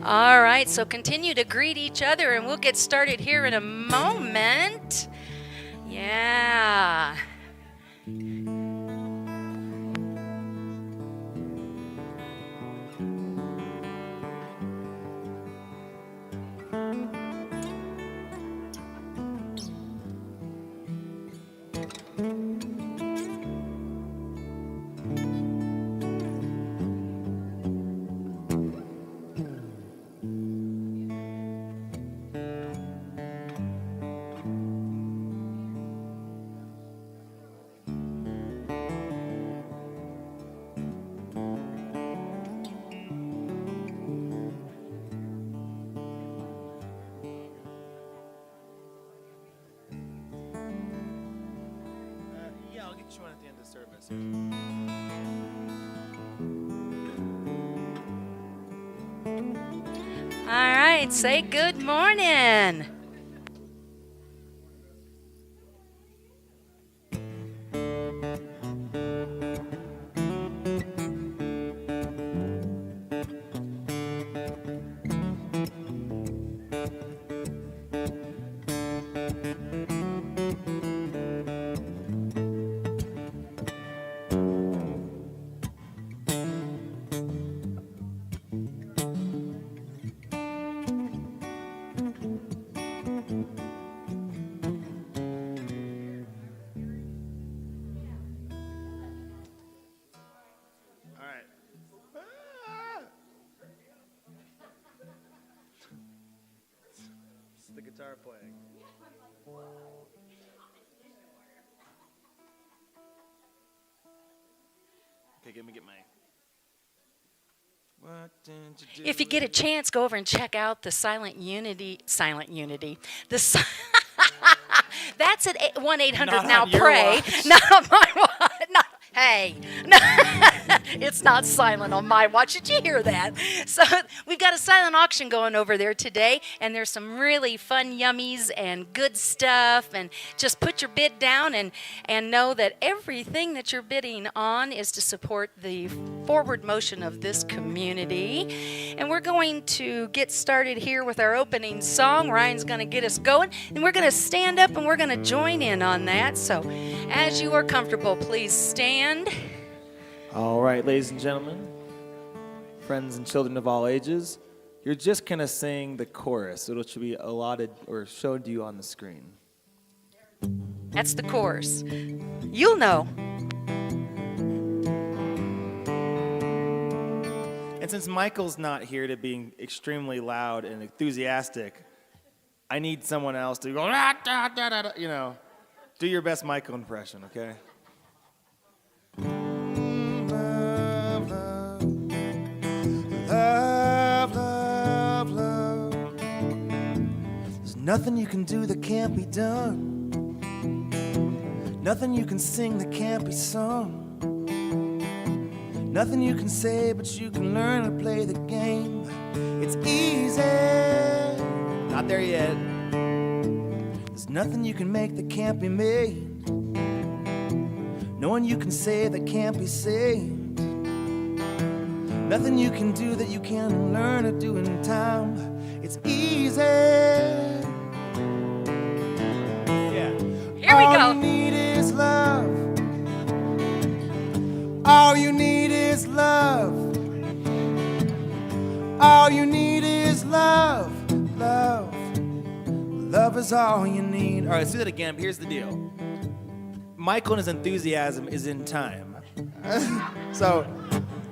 All right, so continue to greet each other and we'll get started here in a moment. Yeah. I'll get you one at the end of the service. All right, say good morning. start playing. Okay, let me get my. What did you do? If you get a chance, go over and check out the Silent Unity. The That's at 1-800 Not now on your pray. watch. Not on my watch. No, hey, no, it's not silent on my watch. Did you hear that? So we've got a silent auction going over there today, and there's some really fun yummies and good stuff. And just put your bid down and know that everything that you're bidding on is to support the forward motion of this community. And we're going to get started here with our opening song. Ryan's going to get us going, and we're going to stand up and we're going to join in on that. So as you are comfortable, please stand. All right, ladies and gentlemen, friends and children of all ages, you're just going to sing the chorus. It should be allotted or showed to you on the screen. That's the chorus. You'll know. And since Michael's not here to be extremely loud and enthusiastic, I need someone else to go, "Ah, da, da, da, da," you know, do your best Michael impression, okay? Love, love, love, love, love. There's nothing you can do that can't be done. Nothing you can sing that can't be sung. Nothing you can say, but you can learn to play the game. It's easy. Not there yet. There's nothing you can make that can't be made. No one you can say that can't be saved. Nothing you can do that you can't learn to do in time. It's easy. Yeah. Here we go. All you need is love. All you need is love. All you need is love. Love. Love is all you need. All right, let's do that again. Here's the deal. Michael and his enthusiasm is in time. So,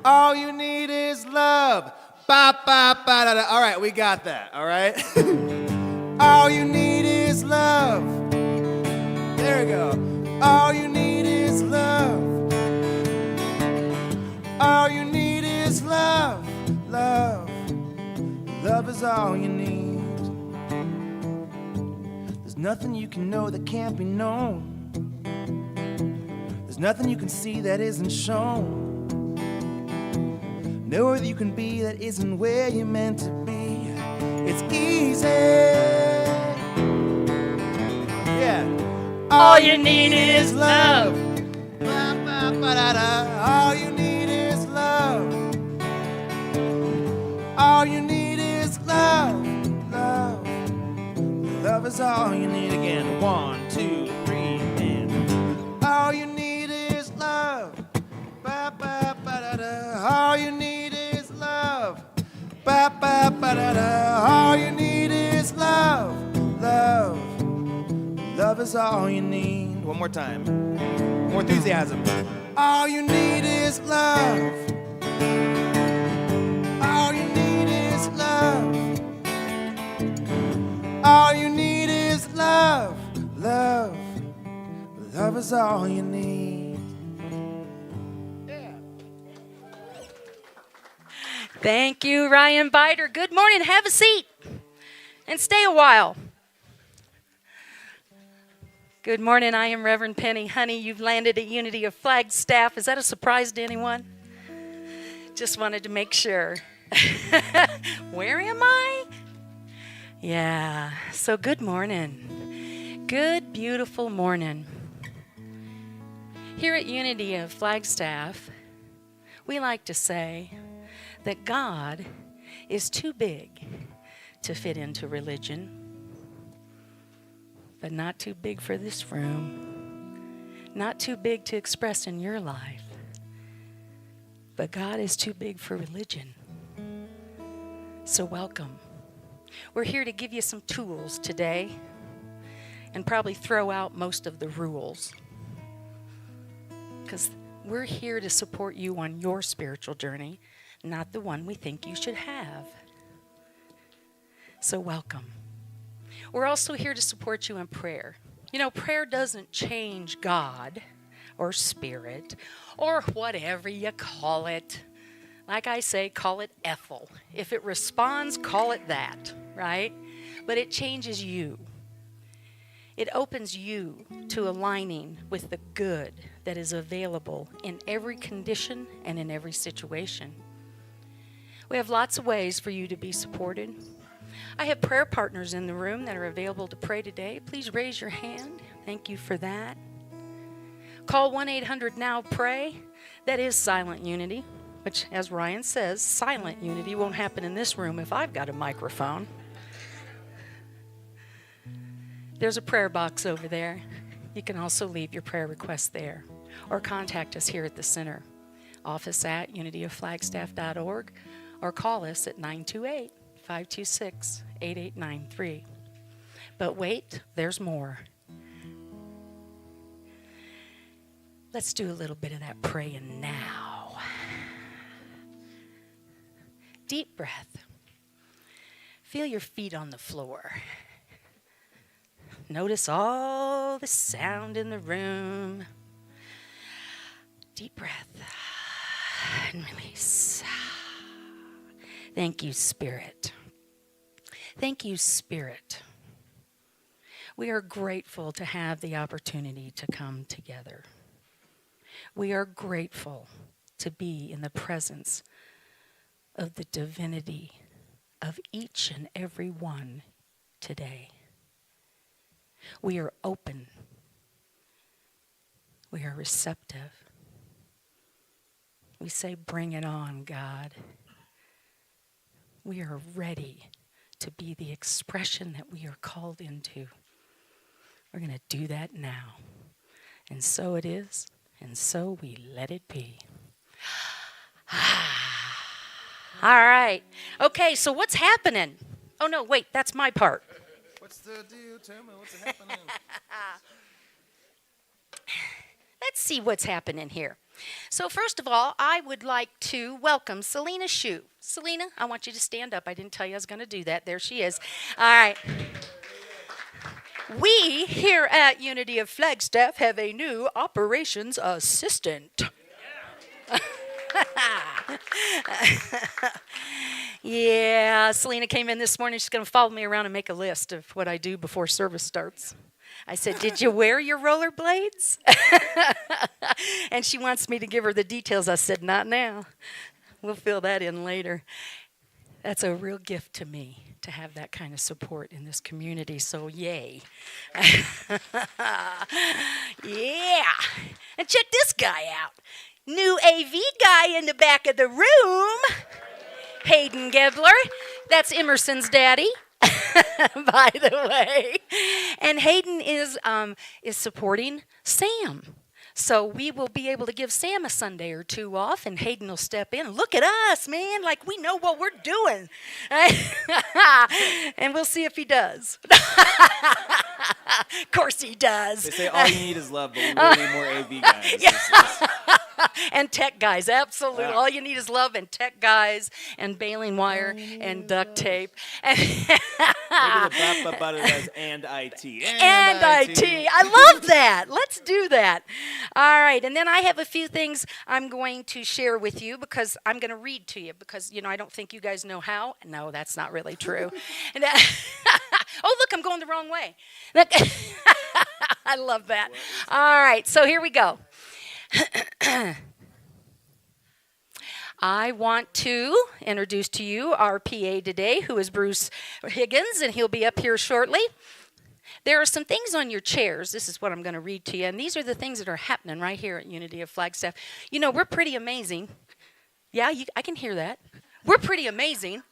all you need is love. Ba, ba, ba, da, da. All right, we got that, all right? All you need is love. There we go. All you need is love. All you need is love. Love. Love is all you need. There's nothing you can know that can't be known. There's nothing you can see that isn't shown. Nowhere that you can be that isn't where you're meant to be. It's easy. Yeah. All you need is love. Ba, ba, ba, da, da. All you need is love. All you need is love. Love. Love is all you need. Again. 1, 2, 3, and all you need is love. Ba, ba, ba, da, da. All you need is love. Ba, ba, ba, da, da. All you need is love. Love. Love is all you need. One more time. More enthusiasm. All you need is love. All you need is love. All you need is love. Love. Love is all you need. Yeah. Thank you, Ryan Biter. Good morning. Have a seat and stay a while. Good morning. I am Rev Penni Honey. You've landed at Unity of Flagstaff. Is that a surprise to anyone? Just wanted to make sure. Where am I? Yeah. So good morning. Good, beautiful morning. Here at Unity of Flagstaff, we like to say that God is too big to fit into religion, but not too big for this room, not too big to express in your life, but God is too big for religion. So welcome. We're here to give you some tools today and probably throw out most of the rules, because we're here to support you on your spiritual journey, not the one we think you should have. So welcome. We're also here to support you in prayer. You know, prayer doesn't change God or spirit or whatever you call it. Like I say, call it Ethel. If it responds, call it that, right? But it changes you. It opens you to aligning with the good that is available in every condition and in every situation. We have lots of ways for you to be supported. I have prayer partners in the room that are available to pray today. Please raise your hand. Thank you for that. Call 1-800-NOW-PRAY. That is silent unity, which, as Ryan says, silent unity won't happen in this room if I've got a microphone. There's a prayer box over there. You can also leave your prayer requests there or contact us here at the center, office@unityofflagstaff.org, or call us at 928-526-8893. But wait, there's more. Let's do a little bit of that praying now. Deep breath. Feel your feet on the floor. Notice all the sound in the room. Deep breath and release. Thank you, Spirit. Thank you, Spirit. We are grateful to have the opportunity to come together. We are grateful to be in the presence of the divinity of each and every one today. We are open. We are receptive. We say, bring it on, God. We are ready to be the expression that we are called into. We're going to do that now. And so it is, and so we let it be. All right. Okay, so what's happening? Oh, no, wait, that's my part. What's the deal? Tell me what's happening. Let's see what's happening here. So first of all, I would like to welcome Selena Shue. Selena, I want you to stand up. I didn't tell you I was going to do that. There she is. All right. We here at Unity of Flagstaff have a new operations assistant. Yeah, Selena came in this morning. She's going to follow me around and make a list of what I do before service starts. I said, did you wear your rollerblades? And she wants me to give her the details. I said, not now. We'll fill that in later. That's a real gift to me to have that kind of support in this community, so yay. Yeah. And check this guy out. New AV guy in the back of the room. Hayden Gebler. That's Emerson's daddy, by the way. And Hayden is supporting Sam. So we will be able to give Sam a Sunday or two off, and Hayden will step in. Look at us, man, like we know what we're doing. And we'll see if he does. Of course he does. They say all you need is love, but we really need more AV guys. Yeah. And tech guys, absolutely. Yeah. All you need is love and tech guys and baling wire and duct tape. And Maybe the bap about it as and IT. And IT. I love that. Let's do that. All right. And then I have a few things I'm going to share with you because I'm going to read to you because, I don't think you guys know how. No, that's not really true. And oh, look, I'm going the wrong way. I love that. All right. So here we go. I want to introduce to you our PA today, who is Bruce Higgins, and he'll be up here shortly. There are some things on your chairs. This is what I'm going to read to you, and these are the things that are happening right here at Unity of Flagstaff. We're pretty amazing. Yeah, I can hear that. We're pretty amazing.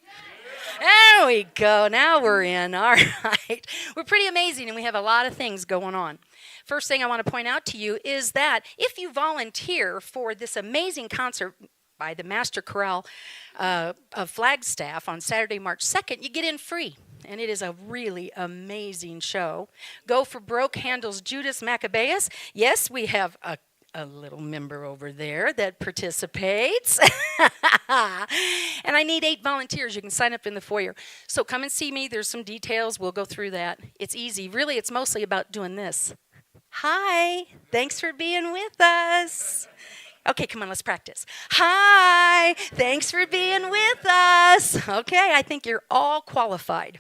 There we go. Now we're in. All right. We're pretty amazing, and we have a lot of things going on. First thing I want to point out to you is that if you volunteer for this amazing concert by the Master Chorale of Flagstaff on Saturday, March 2nd, you get in free. And it is a really amazing show. Go for Broke handles Judas Maccabeus. Yes, we have a little member over there that participates. And I need 8 volunteers. You can sign up in the foyer. So come and see me. There's some details. We'll go through that. It's easy. Really, it's mostly about doing this. Hi. Thanks for being with us. Okay, come on, let's practice. Hi. Thanks for being with us. Okay, I think you're all qualified.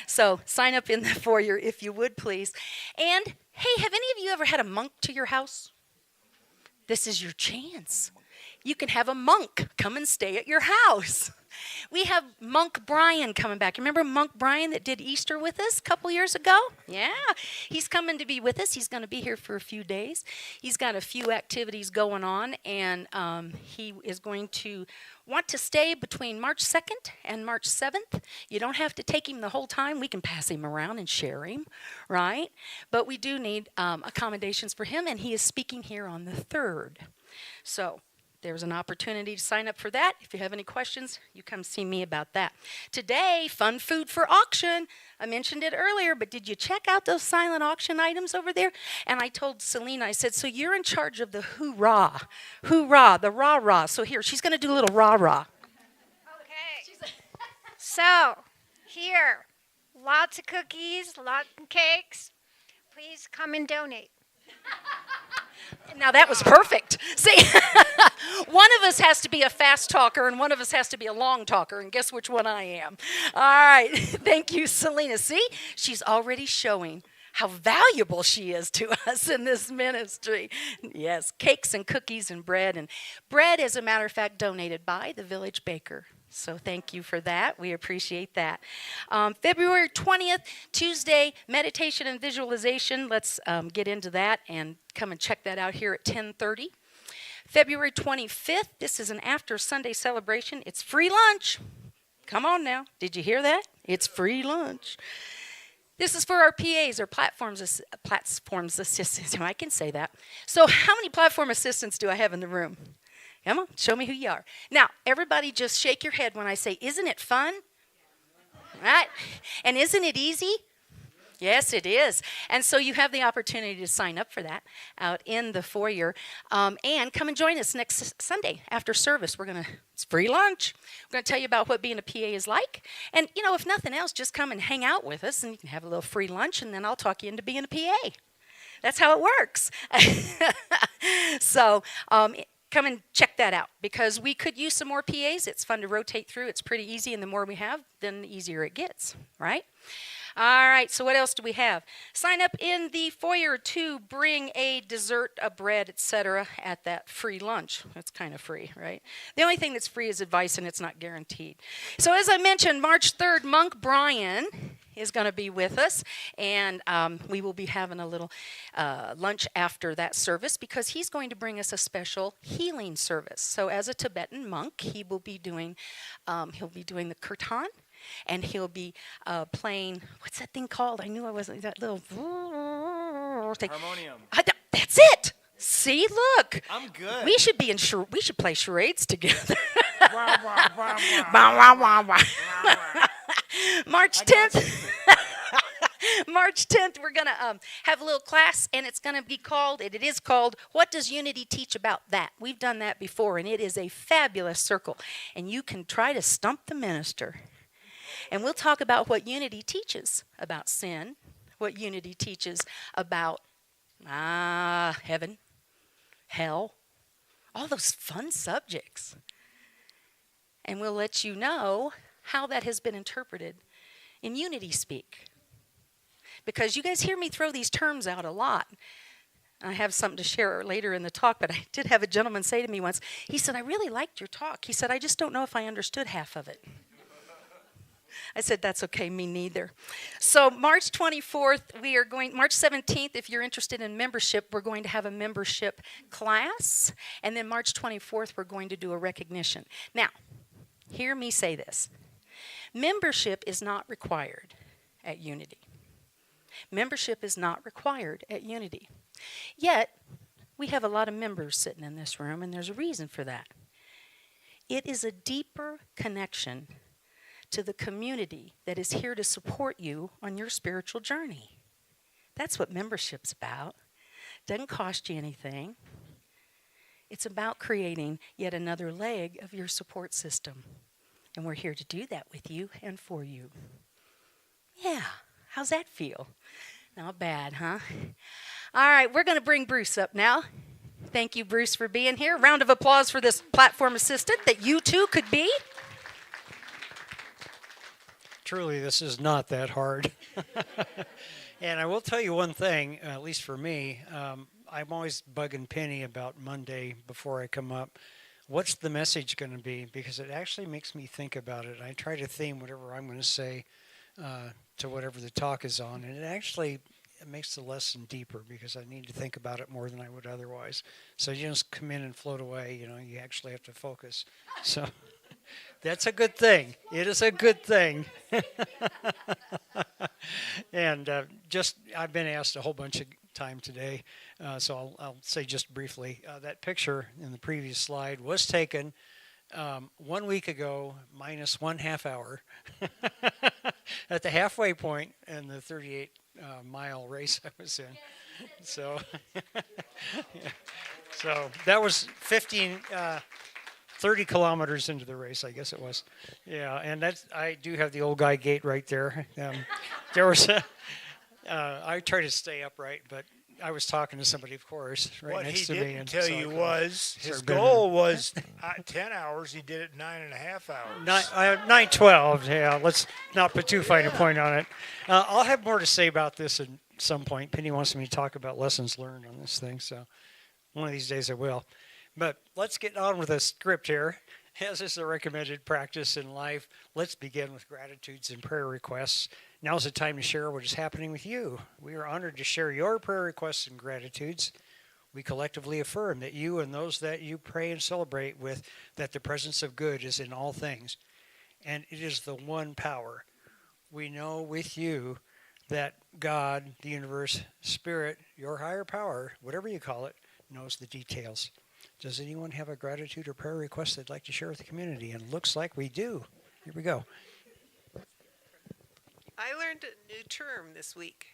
So sign up in the foyer if you would, please. And hey, have any of you ever had a monk to your house? This is your chance. You can have a monk come and stay at your house. We have Monk Brian coming back. Remember Monk Brian that did Easter with us a couple years ago? Yeah, he's coming to be with us. He's going to be here for a few days. He's got a few activities going on, and he is going to want to stay between March 2nd and March 7th. You don't have to take him the whole time. We can pass him around and share him, right? But we do need accommodations for him, and he is speaking here on the 3rd. So there's an opportunity to sign up for that. If you have any questions, you come see me about that. Today, fun food for auction. I mentioned it earlier, but did you check out those silent auction items over there? And I told Selena, I said, so you're in charge of the hoorah, the rah-rah. So here, she's going to do a little rah-rah. Okay. So, here, lots of cookies, lots of cakes. Please come and donate. Now that was perfect. See, one of us has to be a fast talker and one of us has to be a long talker, and guess which one I am. All right, thank you, Selena. See, she's already showing how valuable she is to us in this ministry. Yes, cakes and cookies and bread, as a matter of fact, donated by the village baker. So thank you for that. We appreciate that. February 20th, Tuesday, meditation and visualization. Let's get into that and come and check that out here at 10:30. February 25th, this is an after Sunday celebration. It's free lunch. Come on now. Did you hear that? It's free lunch. This is for our PAs, or platforms assistants. I can say that. So how many platform assistants do I have in the room? Come on, show me who you are. Now, everybody just shake your head when I say, isn't it fun? Right? And isn't it easy? Yes, it is. And so you have the opportunity to sign up for that out in the foyer. And come and join us next Sunday after service. It's free lunch. We're going to tell you about what being a PA is like. And, if nothing else, just come and hang out with us and you can have a little free lunch, and then I'll talk you into being a PA. That's how it works. So, come and check that out, because we could use some more PAs. It's fun to rotate through. It's pretty easy, and the more we have, then the easier it gets, right? All right, so what else do we have? Sign up in the foyer to bring a dessert, a bread, etc. at that free lunch. That's kind of free, right? The only thing that's free is advice, and it's not guaranteed. So as I mentioned, March 3rd, Monk Brian is going to be with us, and we will be having a little lunch after that service, because he's going to bring us a special healing service. So as a Tibetan monk, he will be doing the kirtan, and he'll be playing, what's that thing called? I knew I wasn't, that little thing. Harmonium. That's it. See, look. I'm good. We should play charades together. March 10th. March 10th, we're going to have a little class, and it's going to be called, it is called, What Does Unity Teach About That? We've done that before, and it is a fabulous circle. And you can try to stump the minister. And we'll talk about what unity teaches about sin, what unity teaches about heaven, hell, all those fun subjects. And we'll let you know how that has been interpreted in unity speak. Because you guys hear me throw these terms out a lot. I have something to share later in the talk, but I did have a gentleman say to me once, he said, I really liked your talk. He said, I just don't know if I understood half of it. I said, that's okay, me neither. So March 24th, March 17th, if you're interested in membership, we're going to have a membership class. And then March 24th, we're going to do a recognition. Now, hear me say this. Membership is not required at Unity. Membership is not required at Unity. Yet, we have a lot of members sitting in this room, and there's a reason for that. It is a deeper connection to the community that is here to support you on your spiritual journey. That's what membership's about. Doesn't cost you anything. It's about creating yet another leg of your support system. And we're here to do that with you and for you. Yeah, how's that feel? Not bad, huh? All right, we're going to bring Bruce up now. Thank you, Bruce, for being here. Round of applause for this platform assistant that you too could be. Truly, this is not that hard. And I will tell you one thing, at least for me, I'm always bugging Penny about Monday before I come up. What's the message going to be? Because it actually makes me think about it. I try to theme whatever I'm going to say to whatever the talk is on, and it makes the lesson deeper because I need to think about it more than I would otherwise. So you just come in and float away, you actually have to focus. So that's a good thing. It is a good thing. And I've been asked a whole bunch of time today, so I'll say just briefly, that picture in the previous slide was taken 1 week ago, minus 1/2 hour, at the halfway point in the 38-mile race I was in. So, so that was 30 kilometers into the race, I guess it was. Yeah, and I do have the old guy gait right there. There was I try to stay upright, but I was talking to somebody, of course, right next to me. What he didn't and tell so you I was his started bending. goal was 10 hours. He did it 9.5 hours. 9:12. Yeah, let's not put too fine a point on it. I'll have more to say about this at some point. Penny wants me to talk about lessons learned on this thing, so one of these days I will. But let's get on with the script here. As is the recommended practice in life, let's begin with gratitudes and prayer requests. Now's the time to share what is happening with you. We are honored to share your prayer requests and gratitudes. We collectively affirm that you and those that you pray and celebrate with, that the presence of good is in all things. And it is the one power. We know with you that God, the universe, Spirit, your higher power, whatever you call it, knows the details. Does anyone have a gratitude or prayer request they'd like to share with the community? And it looks like we do. Here we go. I learned a new term this week.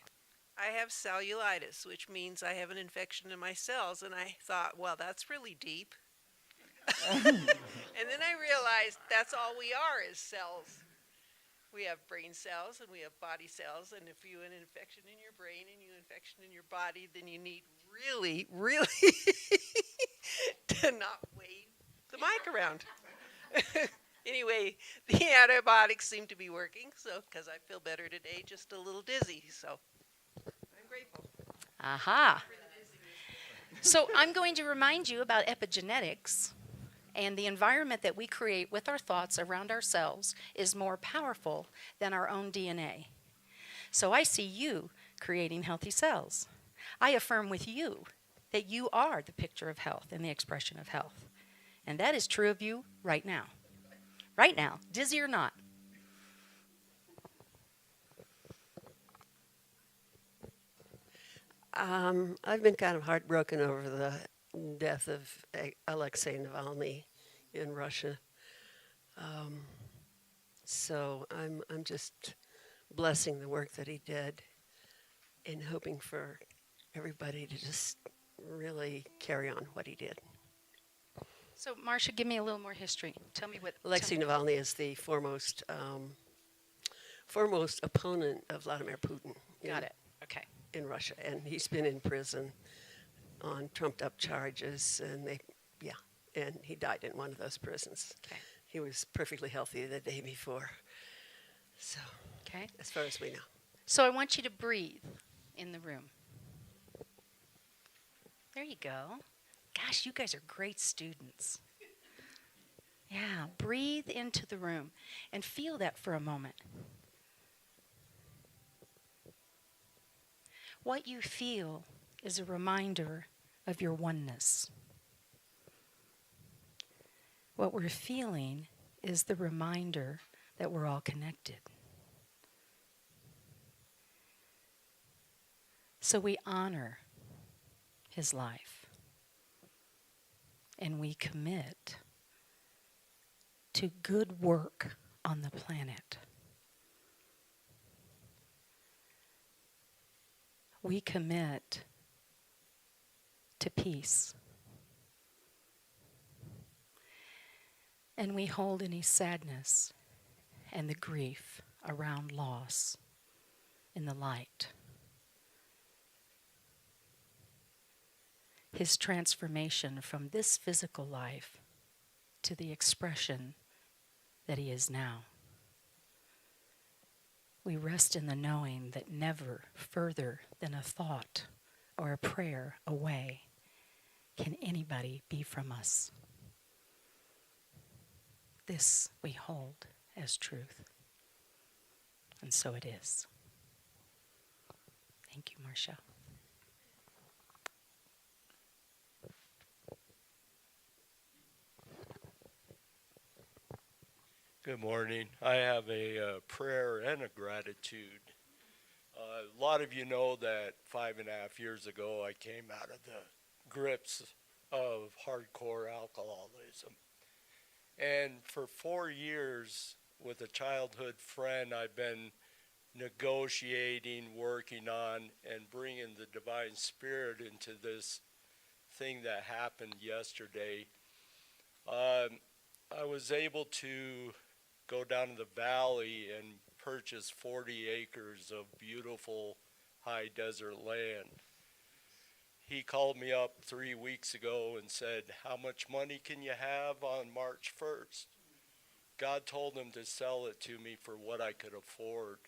I have cellulitis, which means I have an infection in my cells, and I thought, well, that's really deep. And then I realized that's all we are is cells. We have brain cells and we have body cells, and if you have an infection in your brain and you have an infection in your body, then you need really, really to not wave the mic around. Anyway, the antibiotics seem to be working, so because I feel better today, just a little dizzy, so I'm grateful. Aha. So I'm going to remind you about epigenetics, and the environment that we create with our thoughts around ourselves is more powerful than our own DNA. So I see you creating healthy cells. I affirm with you that you are the picture of health and the expression of health. And that is true of you right now. Right now, dizzy or not. I've been kind of heartbroken over the death of Alexei Navalny in Russia. So I'm just blessing the work that he did and hoping for everybody to just really carry on what he did. So, Marcia, give me a little more history. Tell me what... Alexei Navalny is the foremost opponent of Vladimir Putin. Got it. Okay. In Russia, and he's been in prison on trumped-up charges, and and he died in one of those prisons. Okay. He was perfectly healthy the day before. So, Okay. as far as we know. So I want you to breathe in the room. There you go. Gosh, you guys are great students. Yeah, breathe into the room and feel that for a moment. What you feel is a reminder of your oneness. What we're feeling is the reminder that we're all connected. So we honor his life, and we commit to good work on the planet. We commit to peace. And we hold any sadness and the grief around loss in the light. His transformation from this physical life to the expression that he is now. We rest in the knowing that never further than a thought or a prayer away can anybody be from us. This we hold as truth. And so it is. Thank you, Marcia. Good morning. I have a prayer and a gratitude. A lot of you know that 5.5 years ago I came out of the grips of hardcore alcoholism. And for 4 years with a childhood friend, I've been negotiating, working on, and bringing the Divine Spirit into this thing that happened yesterday. I was able to go down to the valley and purchase 40 acres of beautiful high desert land. He called me up 3 weeks ago and said, "How much money can you have on March 1st? God told him to sell it to me for what I could afford.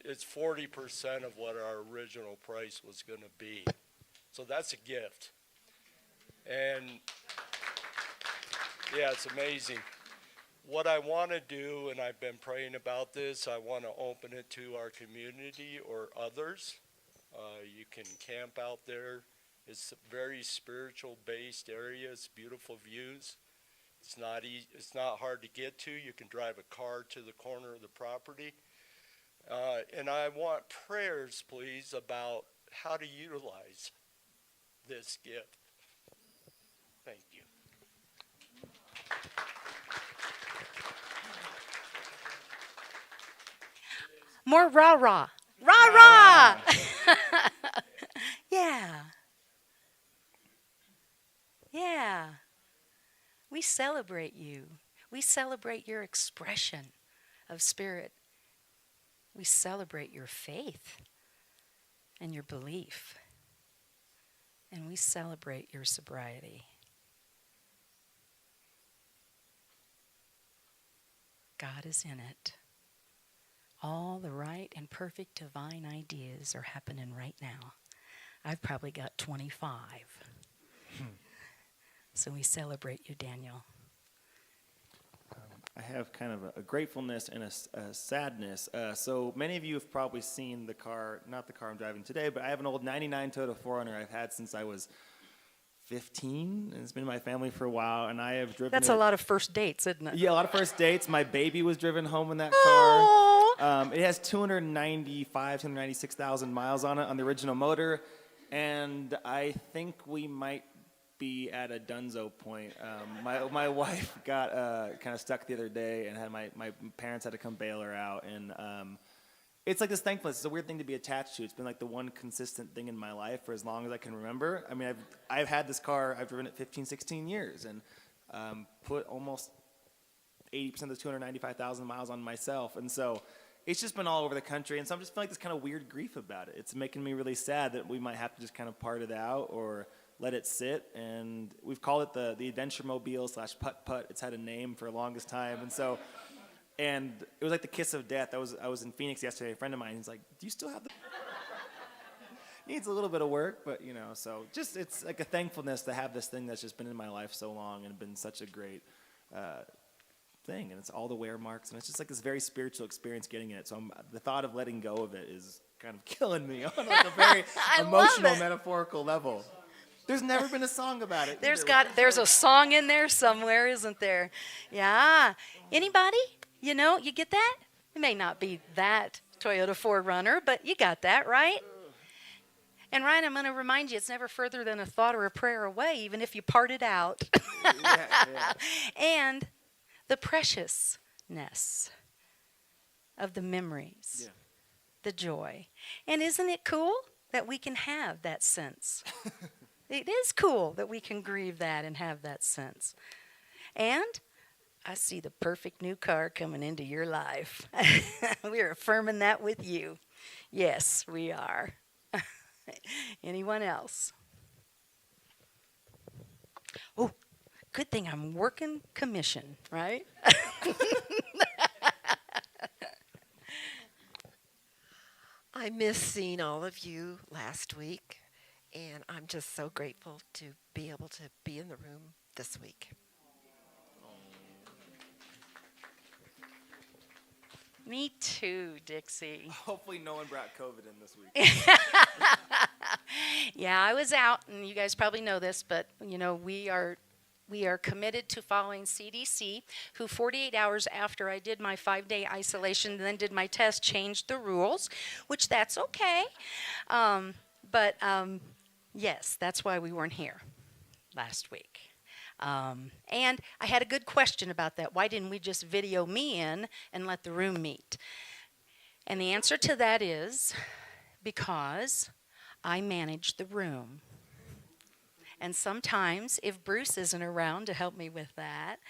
It's 40% of what our original price was going to be. So that's a gift. And yeah, it's amazing. What I want to do, and I've been praying about this, I want to open it to our community or others. You can camp out there. It's a very spiritual based area. It's beautiful views. It's not easy, it's not hard to get to. You can drive a car to the corner of the property. And I want prayers, please, about how to utilize this gift. Thank you. More rah-rah. Rah-rah! Yeah. Yeah. We celebrate you. We celebrate your expression of spirit. We celebrate your faith and your belief. And we celebrate your sobriety. God is in it. All the right and perfect divine ideas are happening right now. I've probably got 25. So we celebrate you, Daniel. I have kind of a gratefulness and a sadness. So many of you have probably seen the car, not the car I'm driving today, but I have an old 99 Toyota 4Runner I've had since I was 15, and it's been in my family for a while, and I have driven That's it. a lot of first dates, isn't it? Yeah, a lot of first dates. My baby was driven home in that Aw. car. It has 296,000 miles on it on the original motor, and I think we might be at a dunzo point. My wife got kind of stuck the other day and had my parents had to come bail her out, and it's like this thankfulness. It's a weird thing to be attached to. It's been like the one consistent thing in my life for as long as I can remember. I mean, I've had this car, I've driven it 15, 16 years, and put almost 80% of the 295,000 miles on myself. And so it's just been all over the country, and so I'm just feeling like this kind of weird grief about it. It's making me really sad that we might have to just kind of part it out or let it sit. And we've called it the Adventure Mobile / Putt-Putt. It's had a name for the longest time. And so, and it was like the kiss of death. I was in Phoenix yesterday. A friend of mine, he's like, "Do you still have the..." Needs a little bit of work, but you know, so just it's like a thankfulness to have this thing that's just been in my life so long and been such a great thing. And it's all the wear marks, and it's just like this very spiritual experience getting in it. So the thought of letting go of it is kind of killing me on like a very emotional, metaphorical level. There's never been a song about it. There's a song in there somewhere, isn't there? Yeah. Anybody? You know, you get that? It may not be that Toyota 4Runner, but you got that, right? And Ryan, I'm going to remind you, it's never further than a thought or a prayer away, even if you part it out. Yeah. And the preciousness of the memories, the joy. And isn't it cool that we can have that sense? It is cool that we can grieve that and have that sense. And I see the perfect new car coming into your life. We're affirming that with you. Yes, we are. Anyone else? Oh, good thing I'm working commission, right? I missed seeing all of you last week, and I'm just so grateful to be able to be in the room this week. Me too, Dixie. Hopefully no one brought COVID in this week. Yeah, I was out, and you guys probably know this, but you know we are committed to following CDC, who 48 hours after I did my 5-day isolation, then did my test, changed the rules, which that's okay. But yes, that's why we weren't here last week. And I had a good question about that. Why didn't we just video me in and let the room meet? And the answer to that is because I manage the room. And sometimes if Bruce isn't around to help me with that,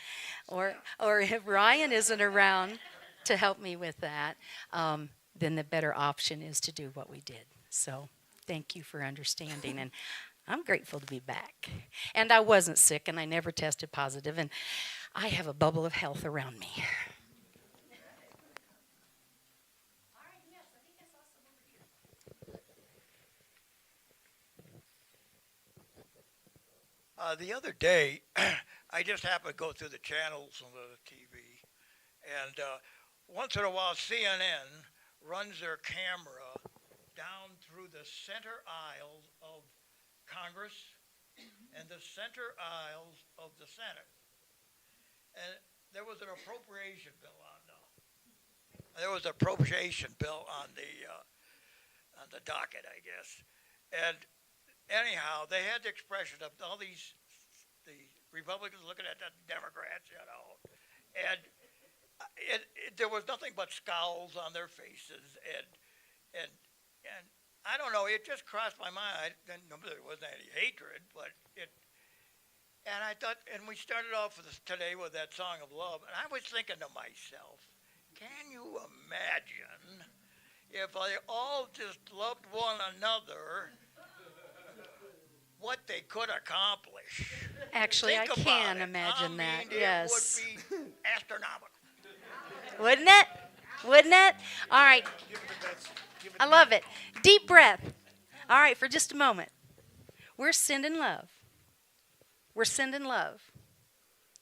or if Ryan isn't around to help me with that, then the better option is to do what we did. So thank you for understanding. And I'm grateful to be back. And I wasn't sick, and I never tested positive, and I have a bubble of health around me. The other day, I just happened to go through the channels on the TV, and once in a while CNN runs their camera down through the center aisles of Congress and the center aisles of the Senate. And there was an appropriation bill on the docket, I guess. And anyhow, they had the expression of all the Republicans looking at the Democrats, you know, and there was nothing but scowls on their faces, and I don't know, it just crossed my mind. There wasn't any hatred, but and I thought, and we started off today with that song of love, and I was thinking to myself, can you imagine if they all just loved one another, what they could accomplish? Actually, Think I about can it. imagine that. It Yes. would be astronomical. Wouldn't it? Wouldn't it? All right. I love it. Deep breath. All right, for just a moment. We're sending love. We're sending love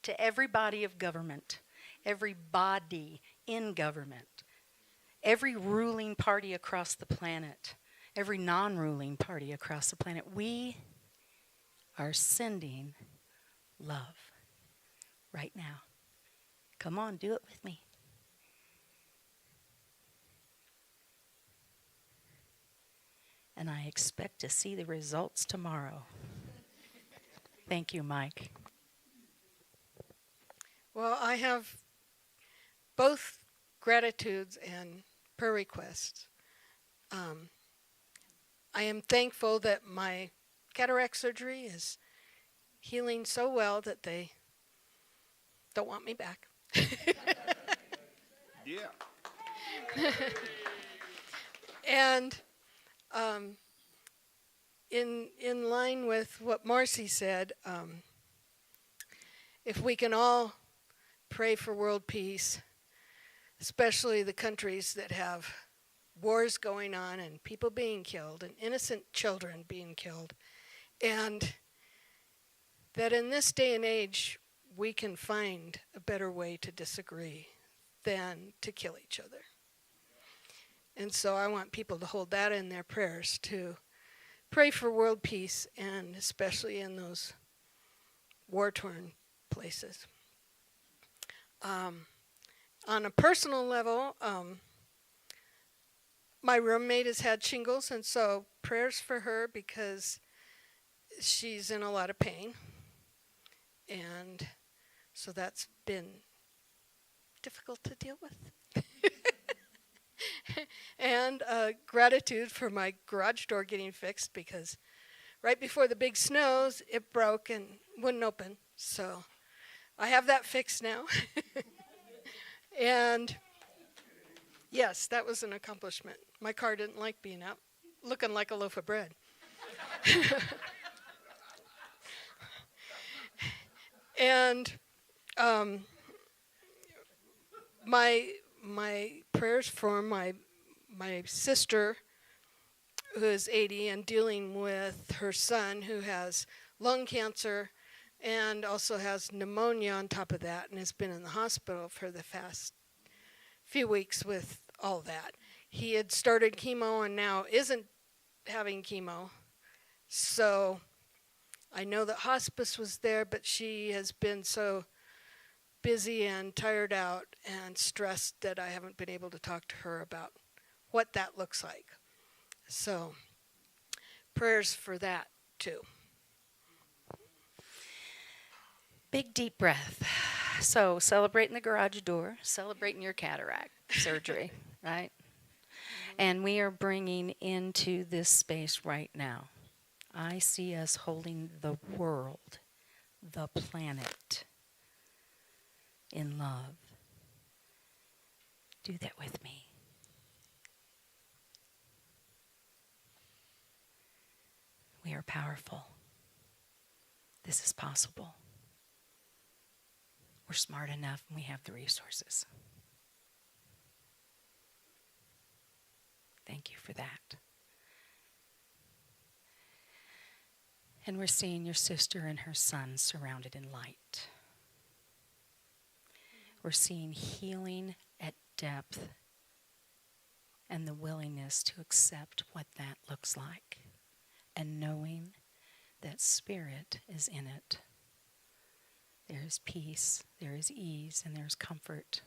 to every body of government, every body in government, every ruling party across the planet, every non-ruling party across the planet. We are sending love right now. Come on, do it with me. And I expect to see the results tomorrow. Thank you, Mike. Well, I have both gratitudes and prayer requests. I am thankful that my cataract surgery is healing so well that they don't want me back. Yeah. And in line with what Marcy said, if we can all pray for world peace, especially the countries that have wars going on and people being killed and innocent children being killed, and that in this day and age we can find a better way to disagree than to kill each other. And so I want people to hold that in their prayers, to pray for world peace, and especially in those war-torn places. On a personal level, my roommate has had shingles, and so prayers for her because she's in a lot of pain. And so that's been difficult to deal with. And gratitude for my garage door getting fixed, because right before the big snows, it broke and wouldn't open. So I have that fixed now. And yes, that was an accomplishment. My car didn't like being out looking like a loaf of bread. And my prayers for my sister, who is 80 and dealing with her son who has lung cancer and also has pneumonia on top of that and has been in the hospital for the past few weeks with all that. He had started chemo and now isn't having chemo. So I know that hospice was there, but she has been so busy and tired out and stressed that I haven't been able to talk to her about what that looks like. So prayers for that too. Big deep breath. So celebrating the garage door, celebrating your cataract surgery, right? And we are bringing into this space right now. I see us holding the world, the planet, in love. Do that with me. We are powerful. This is possible. We're smart enough and we have the resources. Thank you for that. And we're seeing your sister and her son surrounded in light. We're seeing healing at depth and the willingness to accept what that looks like and knowing that spirit is in it. There is peace, there is ease, and there's comfort.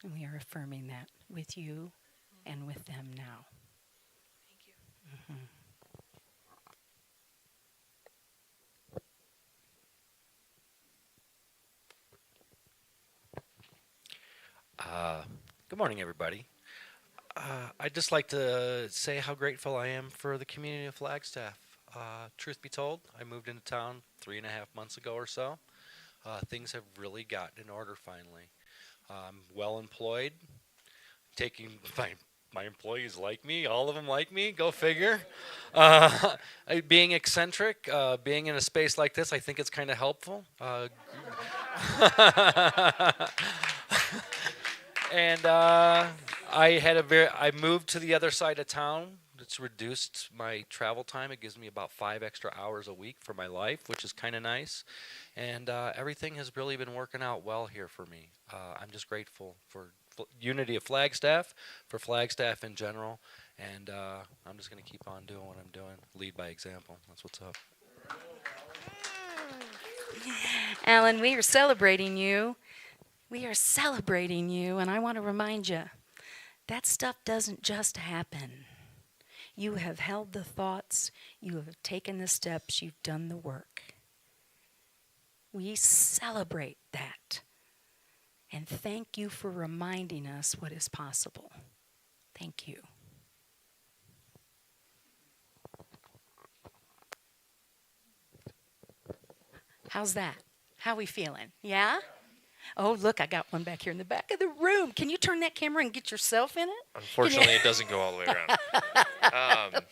And we are affirming that with you and with them now. Thank you. Mm-hmm. Good morning, everybody. I'd just like to say how grateful I am for the community of Flagstaff. Truth be told, I moved into town 3.5 months ago or so. Things have really gotten in order finally. I'm well employed, taking my employees like me, all of them like me, go figure. Being eccentric, being in a space like this, I think it's kind of helpful. And I moved to the other side of town. It's reduced my travel time. It gives me about 5 extra hours a week for my life, which is kind of nice. And everything has really been working out well here for me. I'm just grateful for unity of Flagstaff, for Flagstaff in general. And I'm just going to keep on doing what I'm doing. Lead by example. That's what's up. Alan, we are celebrating you. We are celebrating you, and I want to remind you, that stuff doesn't just happen. You have held the thoughts, you have taken the steps, you've done the work. We celebrate that. And thank you for reminding us what is possible. Thank you. How's that? How we feeling? Yeah? Oh, look, I got one back here in the back of the room. Can you turn that camera and get yourself in it? Unfortunately, it doesn't go all the way around.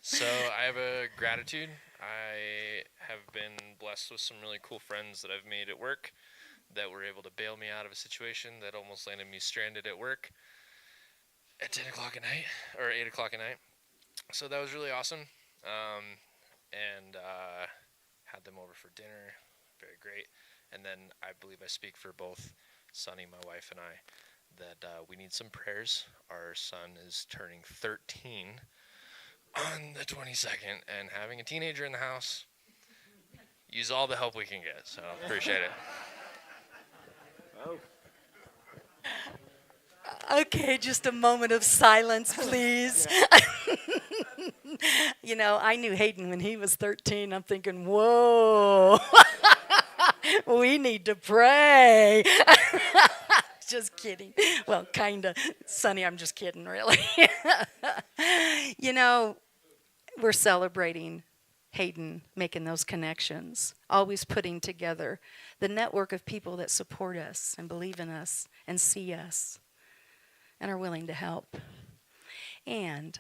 So I have a gratitude. I have been blessed with some really cool friends that I've made at work that were able to bail me out of a situation that almost landed me stranded at work at 10 o'clock at night, or 8 o'clock at night. So that was really awesome. And had them over for dinner. Very great. And then I believe I speak for both Sunny, my wife, and I, that we need some prayers. Our son is turning 13 on the 22nd, and having a teenager in the house, use all the help we can get. So appreciate it. Okay, just a moment of silence, please. You know, I knew Hayden when he was 13. I'm thinking, whoa. We need to pray. Just kidding. Well, kind of. Sonny, I'm just kidding, really. You know, we're celebrating Hayden making those connections, always putting together the network of people that support us and believe in us and see us and are willing to help. And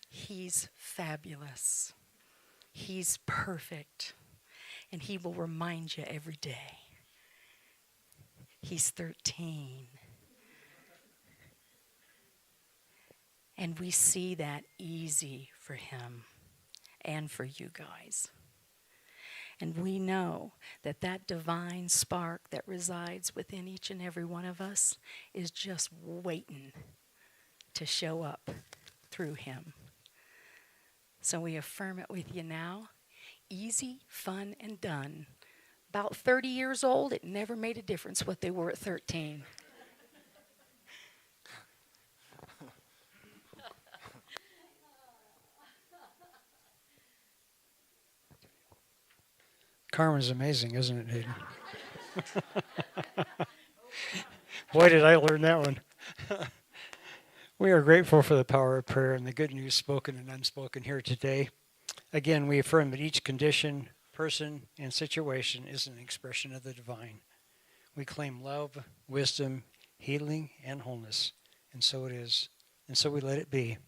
he's fabulous. He's perfect. And he will remind you every day. He's 13. And we see that easy for him and for you guys. And we know that that divine spark that resides within each and every one of us is just waiting to show up through him. So we affirm it with you now. Easy, fun, and done. About 30 years old, it never made a difference what they were at 13. Karma's amazing, isn't it, Hayden? Boy, did I learn that one. We are grateful for the power of prayer and the good news spoken and unspoken here today. Again, we affirm that each condition, person, and situation is an expression of the divine. We claim love, wisdom, healing, and wholeness. And so it is. And so we let it be.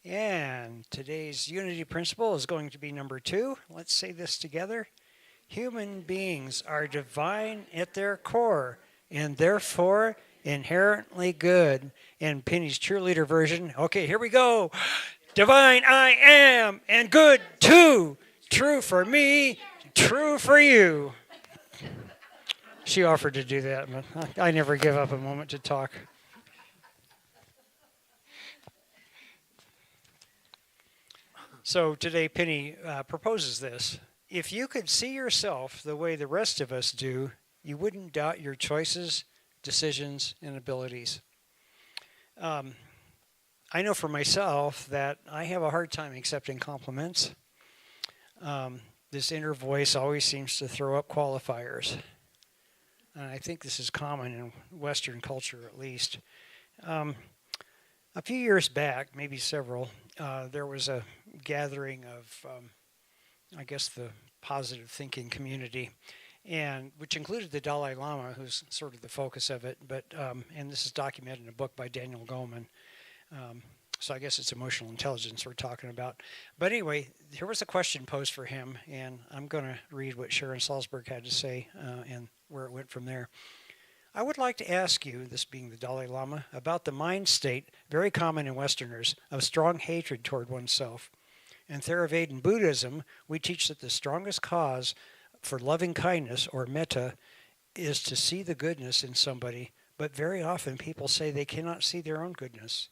And today's unity principle is going to be number 2. Let's say this together. Human beings are divine at their core and therefore inherently good. And Penny's cheerleader version. Okay, here we go. Divine I am and good too. True for me, true for you. She offered to do that, but I never give up a moment to talk. So today Penny proposes this. If you could see yourself the way the rest of us do, you wouldn't doubt your choices, decisions, and abilities. I know for myself that I have a hard time accepting compliments. This inner voice always seems to throw up qualifiers. And I think this is common in Western culture at least. A few years back, maybe several, there was a gathering of, I guess, the positive thinking community, and which included the Dalai Lama, who's sort of the focus of it. But and this is documented in a book by Daniel Goleman. So I guess it's emotional intelligence we're talking about. But anyway, here was a question posed for him, and I'm going to read what Sharon Salzberg had to say and where it went from there. I would like to ask you, this being the Dalai Lama, about the mind state, very common in Westerners, of strong hatred toward oneself. In Theravada Buddhism, we teach that the strongest cause for loving kindness, or metta, is to see the goodness in somebody, but very often people say they cannot see their own goodness.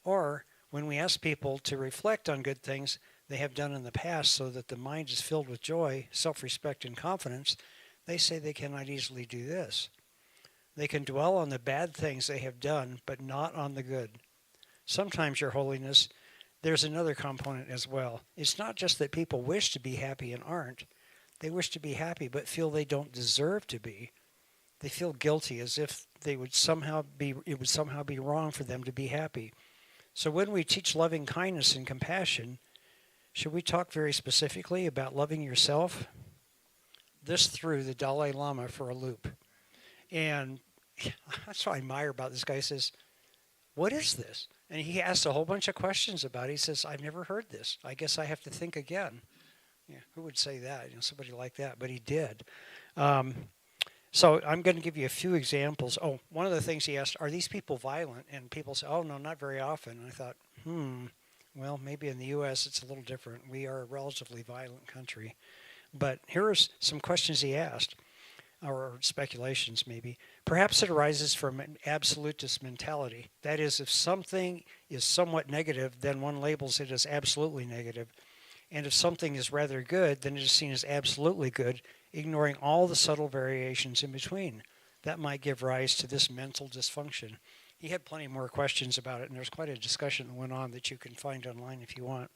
Or, when we ask people to reflect on good things they have done in the past so that the mind is filled with joy, self-respect, and confidence, they say they cannot easily do this. They can dwell on the bad things they have done, but not on the good. Sometimes, Your Holiness, there's another component as well. It's not just that people wish to be happy and aren't. They wish to be happy, but feel they don't deserve to be. They feel guilty, as if it would somehow be wrong for them to be happy. So when we teach loving kindness and compassion, should we talk very specifically about loving yourself? This threw the Dalai Lama for a loop. And that's what I admire about this guy. He says, what is this? And he asked a whole bunch of questions about it. He says, I've never heard this. I guess I have to think again. Yeah, who would say that? Somebody like that. But he did. So I'm going to give you a few examples. Oh, one of the things he asked, are these people violent? And people say, oh, no, not very often. And I thought, well, maybe in the U.S. it's a little different. We are a relatively violent country. But here are some questions he asked, or speculations maybe. Perhaps it arises from an absolutist mentality. That is, if something is somewhat negative, then one labels it as absolutely negative. And if something is rather good, then it is seen as absolutely good, ignoring all the subtle variations in between. That might give rise to this mental dysfunction. He had plenty more questions about it, and there's quite a discussion that went on that you can find online if you want.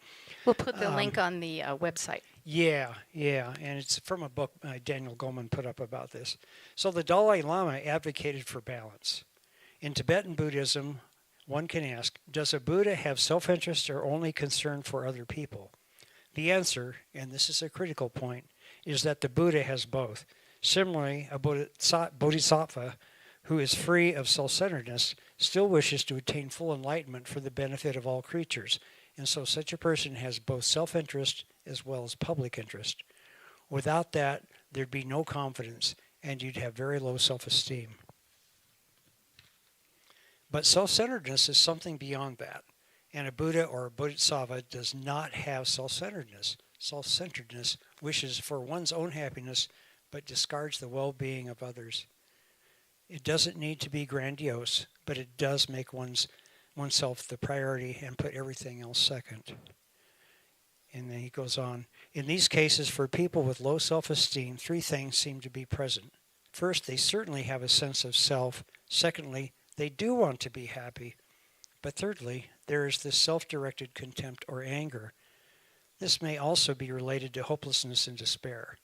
We'll put the link on the website. Yeah, and it's from a book Daniel Goleman put up about this. So the Dalai Lama advocated for balance. In Tibetan Buddhism, one can ask, does a Buddha have self-interest or only concern for other people? The answer, and this is a critical point, is that the Buddha has both. Similarly, a bodhisattva who is free of self-centeredness still wishes to attain full enlightenment for the benefit of all creatures, and so such a person has both self-interest as well as public interest. Without that, there'd be no confidence, and you'd have very low self-esteem. But self-centeredness is something beyond that, and a Buddha or a bodhisattva does not have self-centeredness. Self-centeredness wishes for one's own happiness, but discards the well-being of others. It doesn't need to be grandiose, but it does make oneself the priority and put everything else second. And then he goes on, in these cases, for people with low self-esteem, three things seem to be present. First, they certainly have a sense of self. Secondly, they do want to be happy. But thirdly, there is this self-directed contempt or anger. This may also be related to hopelessness and despair.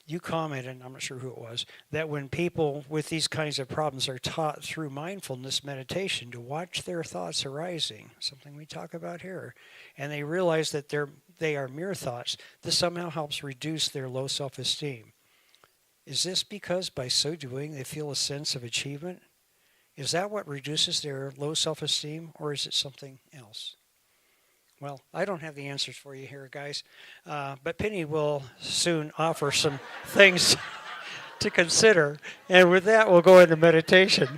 You commented, I'm not sure who it was, that when people with these kinds of problems are taught through mindfulness meditation to watch their thoughts arising, something we talk about here, and they realize that they are mere thoughts, this somehow helps reduce their low self-esteem. Is this because by so doing they feel a sense of achievement? Is that what reduces their low self-esteem, or is it something else? Well, I don't have the answers for you here, guys, but Penny will soon offer some things to consider, and with that, we'll go into meditation.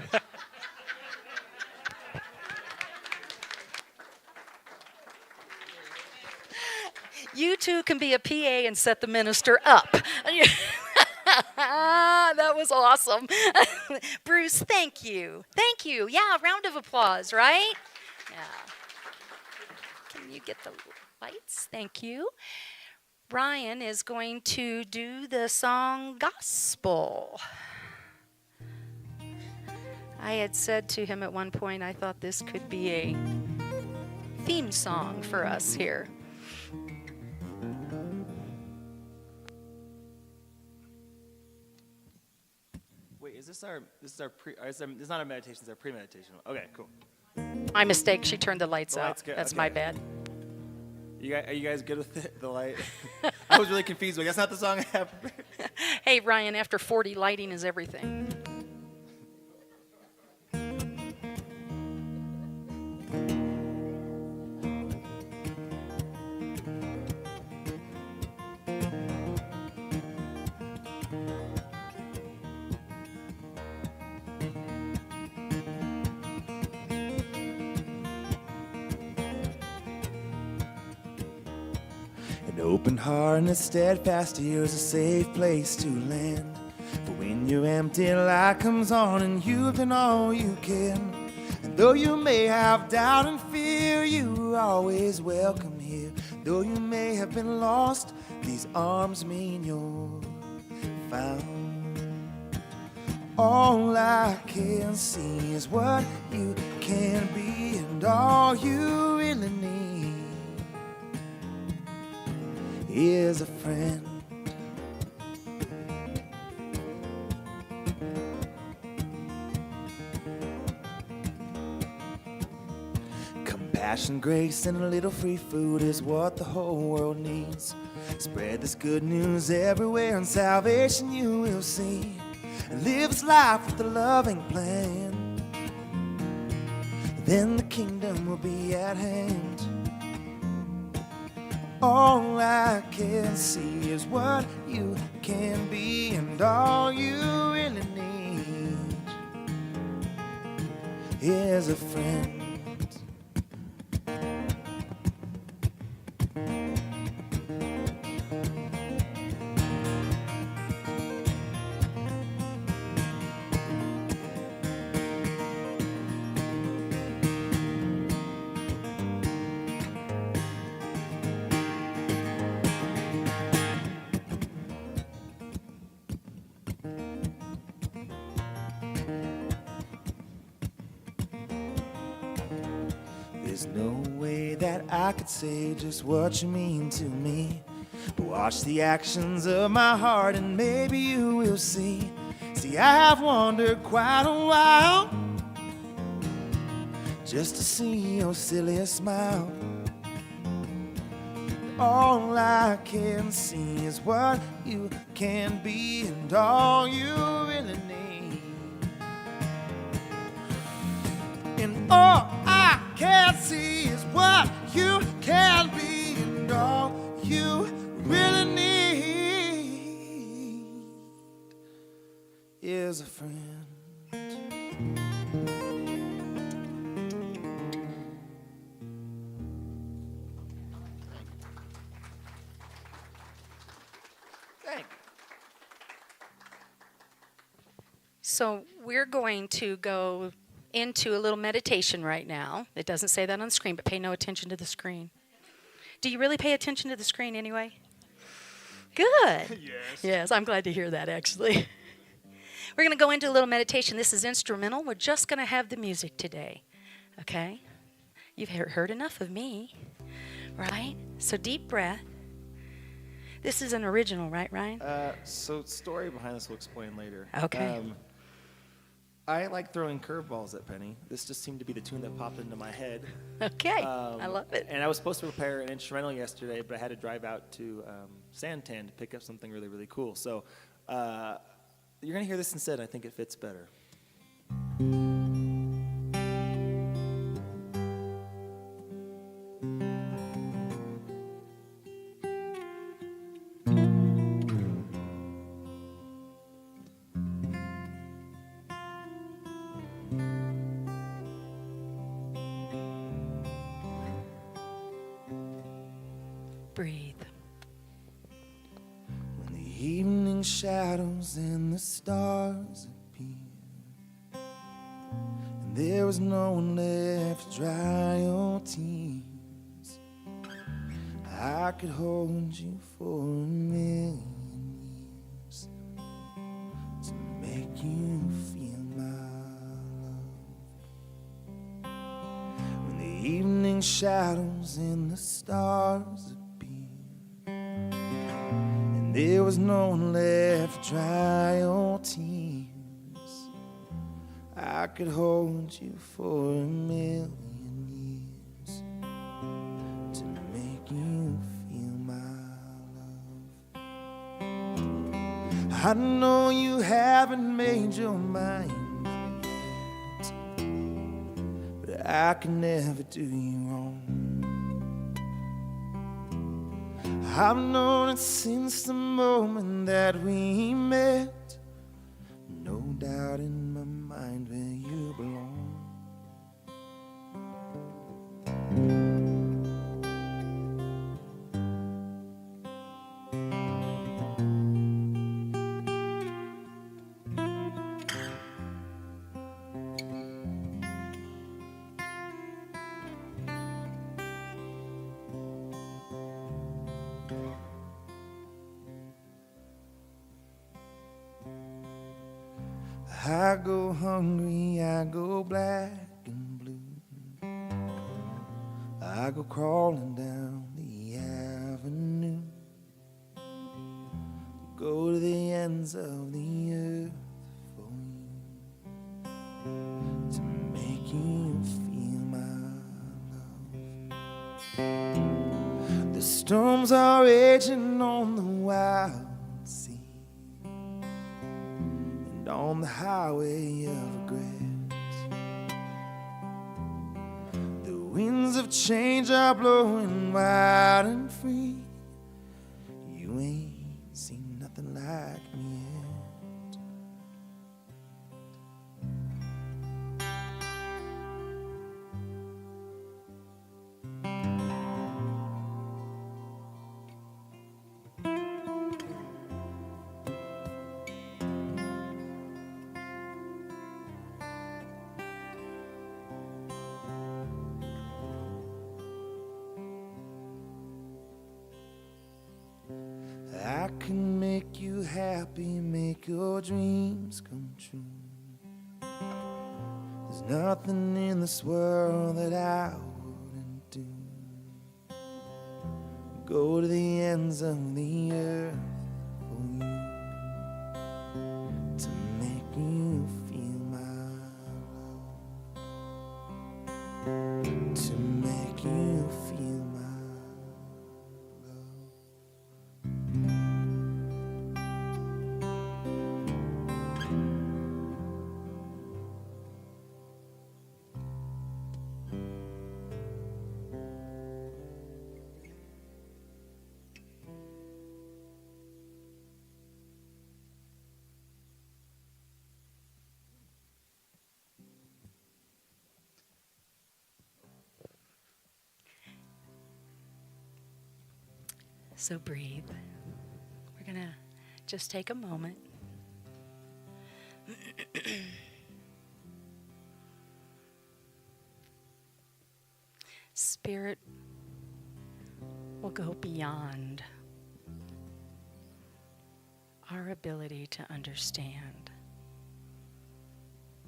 You two can be a PA and set the minister up. That was awesome. Bruce, thank you. Thank you. Yeah, a round of applause, right? Yeah. Can you get the lights? Thank you. Ryan is going to do the song Gospel. I had said to him at one point, I thought this could be a theme song for us here. Wait, this is not our meditation, it's our pre-meditation. Okay, cool. My mistake, she turned the lights The out. light's good, That's okay. my bad. Are you guys good with it, the light? I was really confused, but that's not the song I have. Hey, Ryan, after 40, lighting is everything. An open heart and a steadfast ear is a safe place to land. For when your empty light comes on and you've done all you can, and though you may have doubt and fear, you are always welcome here. Though you may have been lost, these arms mean you're found. All I can see is what you can be, and all you really need is a friend. Compassion, grace, and a little free food is what the whole world needs. Spread this good news everywhere, and salvation you will see. And live this life with a loving plan. Then the kingdom will be at hand. All I can see is what you can be, and all you really need is a friend. There's no way that I could say just what you mean to me. But watch the actions of my heart and maybe you will see. See, I have wandered quite a while just to see your silly smile. All I can see is what you can be and all you really need. And all I can see is what you can be and all you really need is a friend. So we're going to go into a little meditation right now. It doesn't say that on the screen, but pay no attention to the screen. Do you really pay attention to the screen anyway? Good. Yes. Yes, I'm glad to hear that, actually. We're going to go into a little meditation. This is instrumental. We're just going to have the music today, okay? You've heard enough of me, right? So deep breath. This is an original, right, Ryan? So story behind this we'll explain later. Okay. I like throwing curveballs at Penny. This just seemed to be the tune that popped into my head. Okay, I love it. And I was supposed to prepare an instrumental yesterday, but I had to drive out to Santan to pick up something really, really cool. So you're going to hear this instead. I think it fits better. Breathe. When the evening shadows and the stars appear, and there was no one left to dry your tears, I could hold you for 1,000,000 years to make you feel my love. When the evening shadows and the stars appear, there was no one left to dry your tears, I could hold you for 1,000,000 years to make you feel my love. I know you haven't made your mind yet, but I can never do you wrong. I've known it since the moment that we met. No doubt in my mind where you belong. I go hungry, I go black and blue, I go crawling down the avenue, go to the ends of the earth for you, to make you feel my love. The storms are raging on the wild sea, on the highway of regret. The winds of change are blowing wild and free. You ain't seen nothing like me yet. I can make you happy, make your dreams come true. There's nothing in this world that I wouldn't do. Go to the ends of the earth for you, to make you feel my love, to make you feel my love. So breathe. We're going to just take a moment. Spirit will go beyond our ability to understand,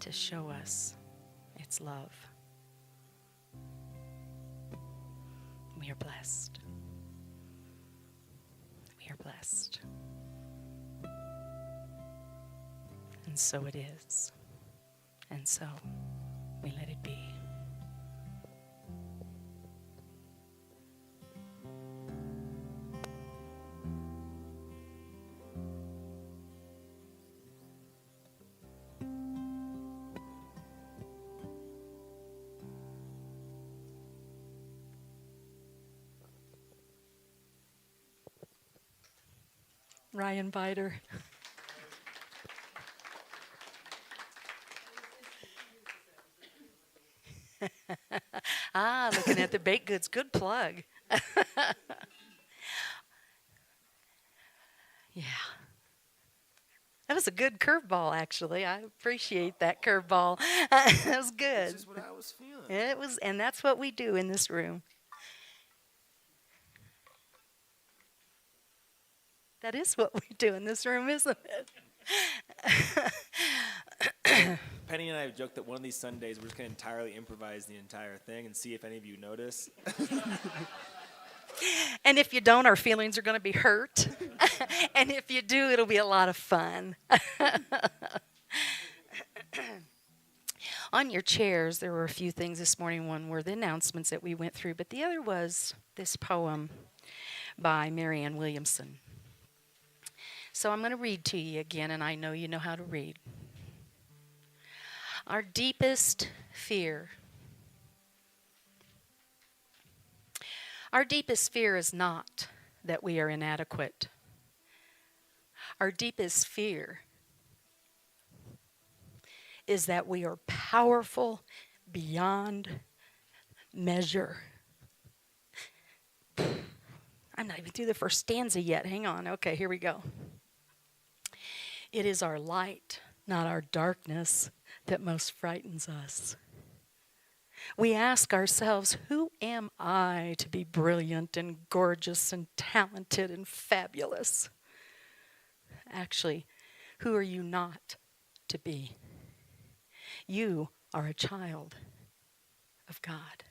to show us its love. We are blessed. We are blessed. And so it is. And so we let it be. Ryan Biter. Looking at the baked goods. Good plug. Yeah. That was a good curveball, actually. I appreciate that curveball. That was good. That's just what I was feeling. It was, and that's what we do in this room. That is what we do in this room, isn't it? Penny and I have joked that one of these Sundays we're just going to entirely improvise the entire thing and see if any of you notice. And if you don't, our feelings are going to be hurt. And if you do, it'll be a lot of fun. On your chairs, there were a few things this morning. One were the announcements that we went through, but the other was this poem by Marianne Williamson. So I'm going to read to you again, and I know you know how to read. Our deepest fear. Our deepest fear is not that we are inadequate. Our deepest fear is that we are powerful beyond measure. I'm not even through the first stanza yet. Hang on. Okay, here we go. It is our light, not our darkness, that most frightens us. We ask ourselves, who am I to be brilliant and gorgeous and talented and fabulous? Actually, who are you not to be? You are a child of God.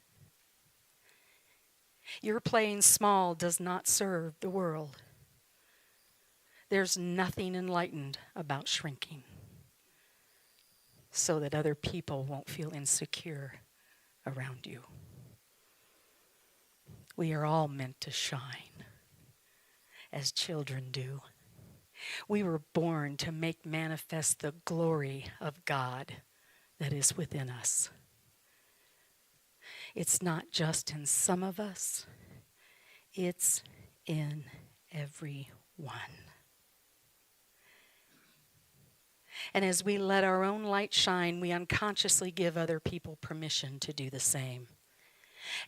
Your playing small does not serve the world. There's nothing enlightened about shrinking so that other people won't feel insecure around you. We are all meant to shine as children do. We were born to make manifest the glory of God that is within us. It's not just in some of us, it's in every one. And as we let our own light shine, we unconsciously give other people permission to do the same.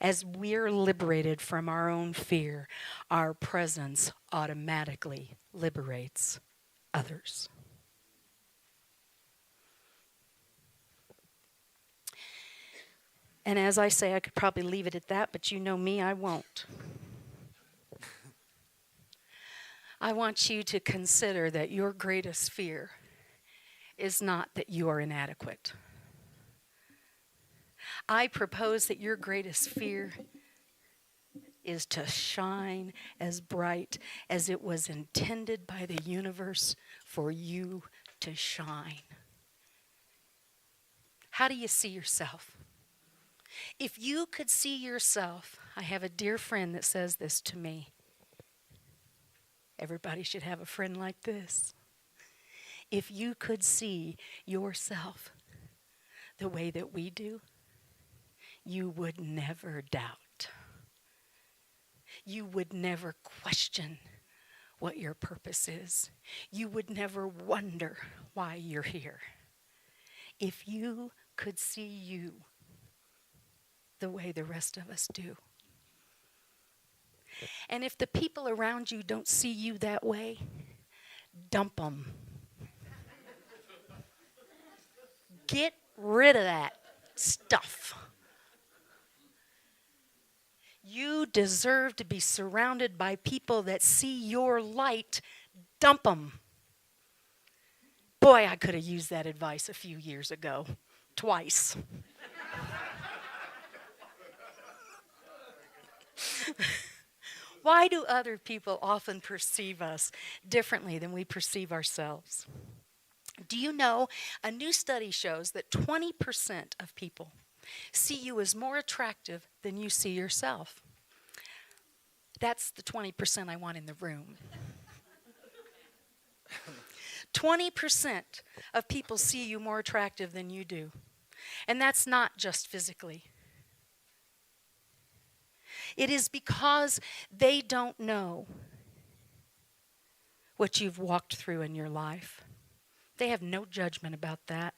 As we're liberated from our own fear, our presence automatically liberates others. And as I say, I could probably leave it at that, but you know me, I won't. I want you to consider that your greatest fear is not that you are inadequate. I propose that your greatest fear is to shine as bright as it was intended by the universe for you to shine. How do you see yourself? If you could see yourself, I have a dear friend that says this to me. Everybody should have a friend like this. If you could see yourself the way that we do, you would never doubt. You would never question what your purpose is. You would never wonder why you're here. If you could see you the way the rest of us do. And if the people around you don't see you that way, dump them. Get rid of that stuff. You deserve to be surrounded by people that see your light. Dump them. Boy, I could have used that advice a few years ago. Twice. Why do other people often perceive us differently than we perceive ourselves? Do you know a new study shows that 20% of people see you as more attractive than you see yourself? That's the 20% I want in the room. 20% of people see you more attractive than you do. And that's not just physically. It is because they don't know what you've walked through in your life. They have no judgment about that.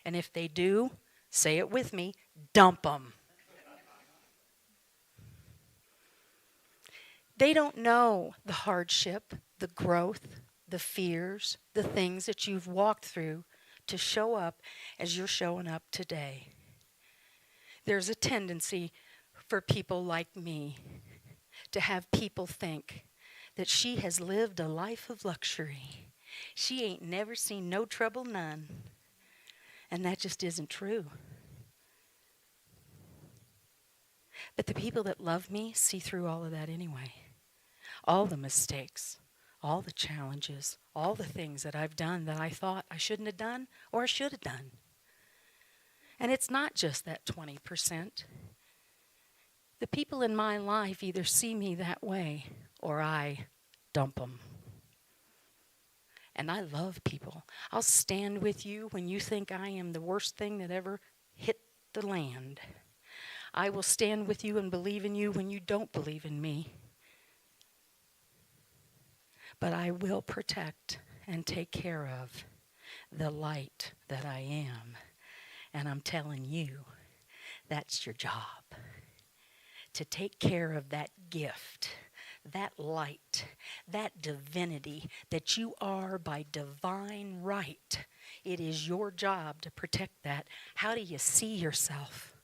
And if they do, say it with me, dump them. They don't know the hardship, the growth, the fears, the things that you've walked through to show up as you're showing up today. There's a tendency for people like me to have people think that she has lived a life of luxury. She ain't never seen no trouble none. And that just isn't true. But the people that love me see through all of that anyway. All the mistakes, all the challenges, all the things that I've done that I thought I shouldn't have done or I should have done. And it's not just that 20%. The people in my life either see me that way or I dump them. And I love people. I'll stand with you when you think I am the worst thing that ever hit the land. I will stand with you and believe in you when you don't believe in me. But I will protect and take care of the light that I am. And I'm telling you, that's your job. To take care of that gift, that light, that divinity that you are by divine right. It is your job to protect that. How do you see yourself?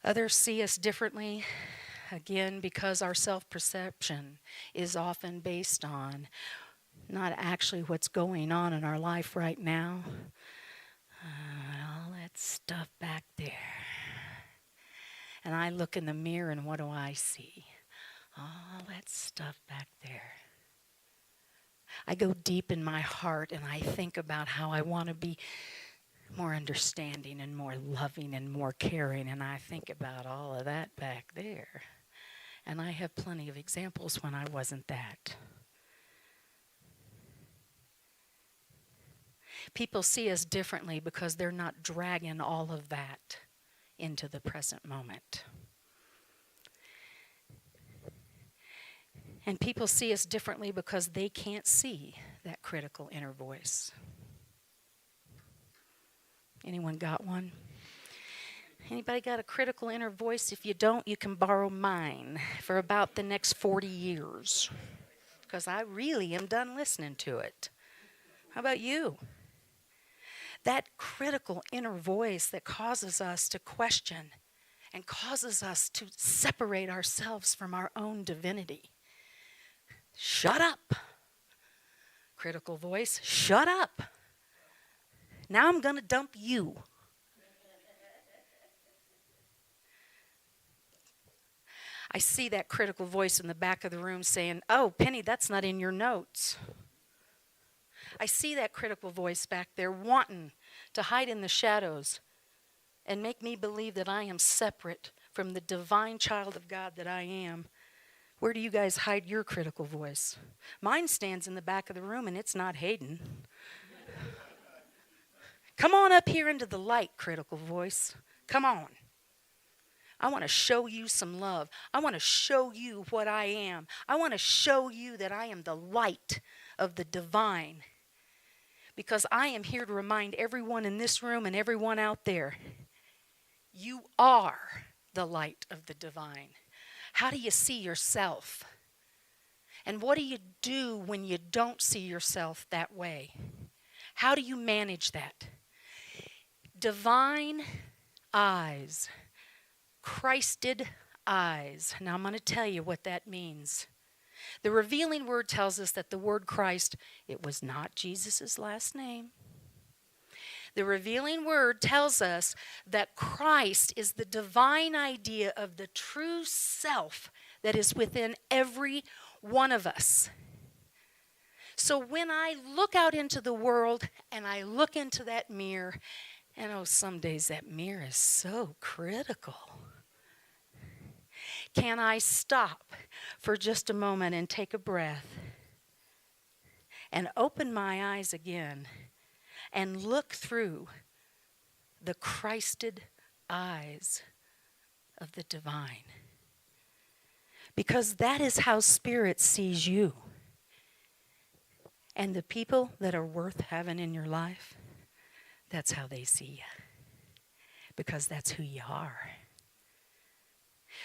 Others see us differently, again, because our self-perception is often based on not actually what's going on in our life right now. All that stuff back there. And I look in the mirror and what do I see? All that stuff back there. I go deep in my heart and I think about how I want to be more understanding and more loving and more caring. And I think about all of that back there. And I have plenty of examples when I wasn't that. People see us differently because they're not dragging all of that into the present moment. And people see us differently because they can't see that critical inner voice. Anyone got one? Anybody got a critical inner voice? If you don't, you can borrow mine for about the next 40 years. Because I really am done listening to it. How about you? That critical inner voice that causes us to question and causes us to separate ourselves from our own divinity. Shut up. Critical voice, shut up. Now I'm going to dump you. I see that critical voice in the back of the room saying, "Oh, Penny, that's not in your notes." I see that critical voice back there wanting to hide in the shadows and make me believe that I am separate from the divine child of God that I am. Where do you guys hide your critical voice? Mine stands in the back of the room and it's not Hayden. Come on up here into the light, critical voice. Come on. I want to show you some love. I want to show you what I am. I want to show you that I am the light of the divine. Because I am here to remind everyone in this room and everyone out there, you are the light of the divine? How do you see yourself? And what do you do when you don't see yourself that way? How do you manage that? Divine eyes, Christed eyes. Now I'm going to tell you what that means. The revealing word tells us that the word Christ, it was not Jesus' last name. The revealing word tells us that Christ is the divine idea of the true self that is within every one of us. So when I look out into the world and I look into that mirror, and oh, some days that mirror is so critical. Can I stop for just a moment and take a breath and open my eyes again and look through the Christed eyes of the divine? Because that is how Spirit sees you. And the people that are worth having in your life, that's how they see you. Because that's who you are.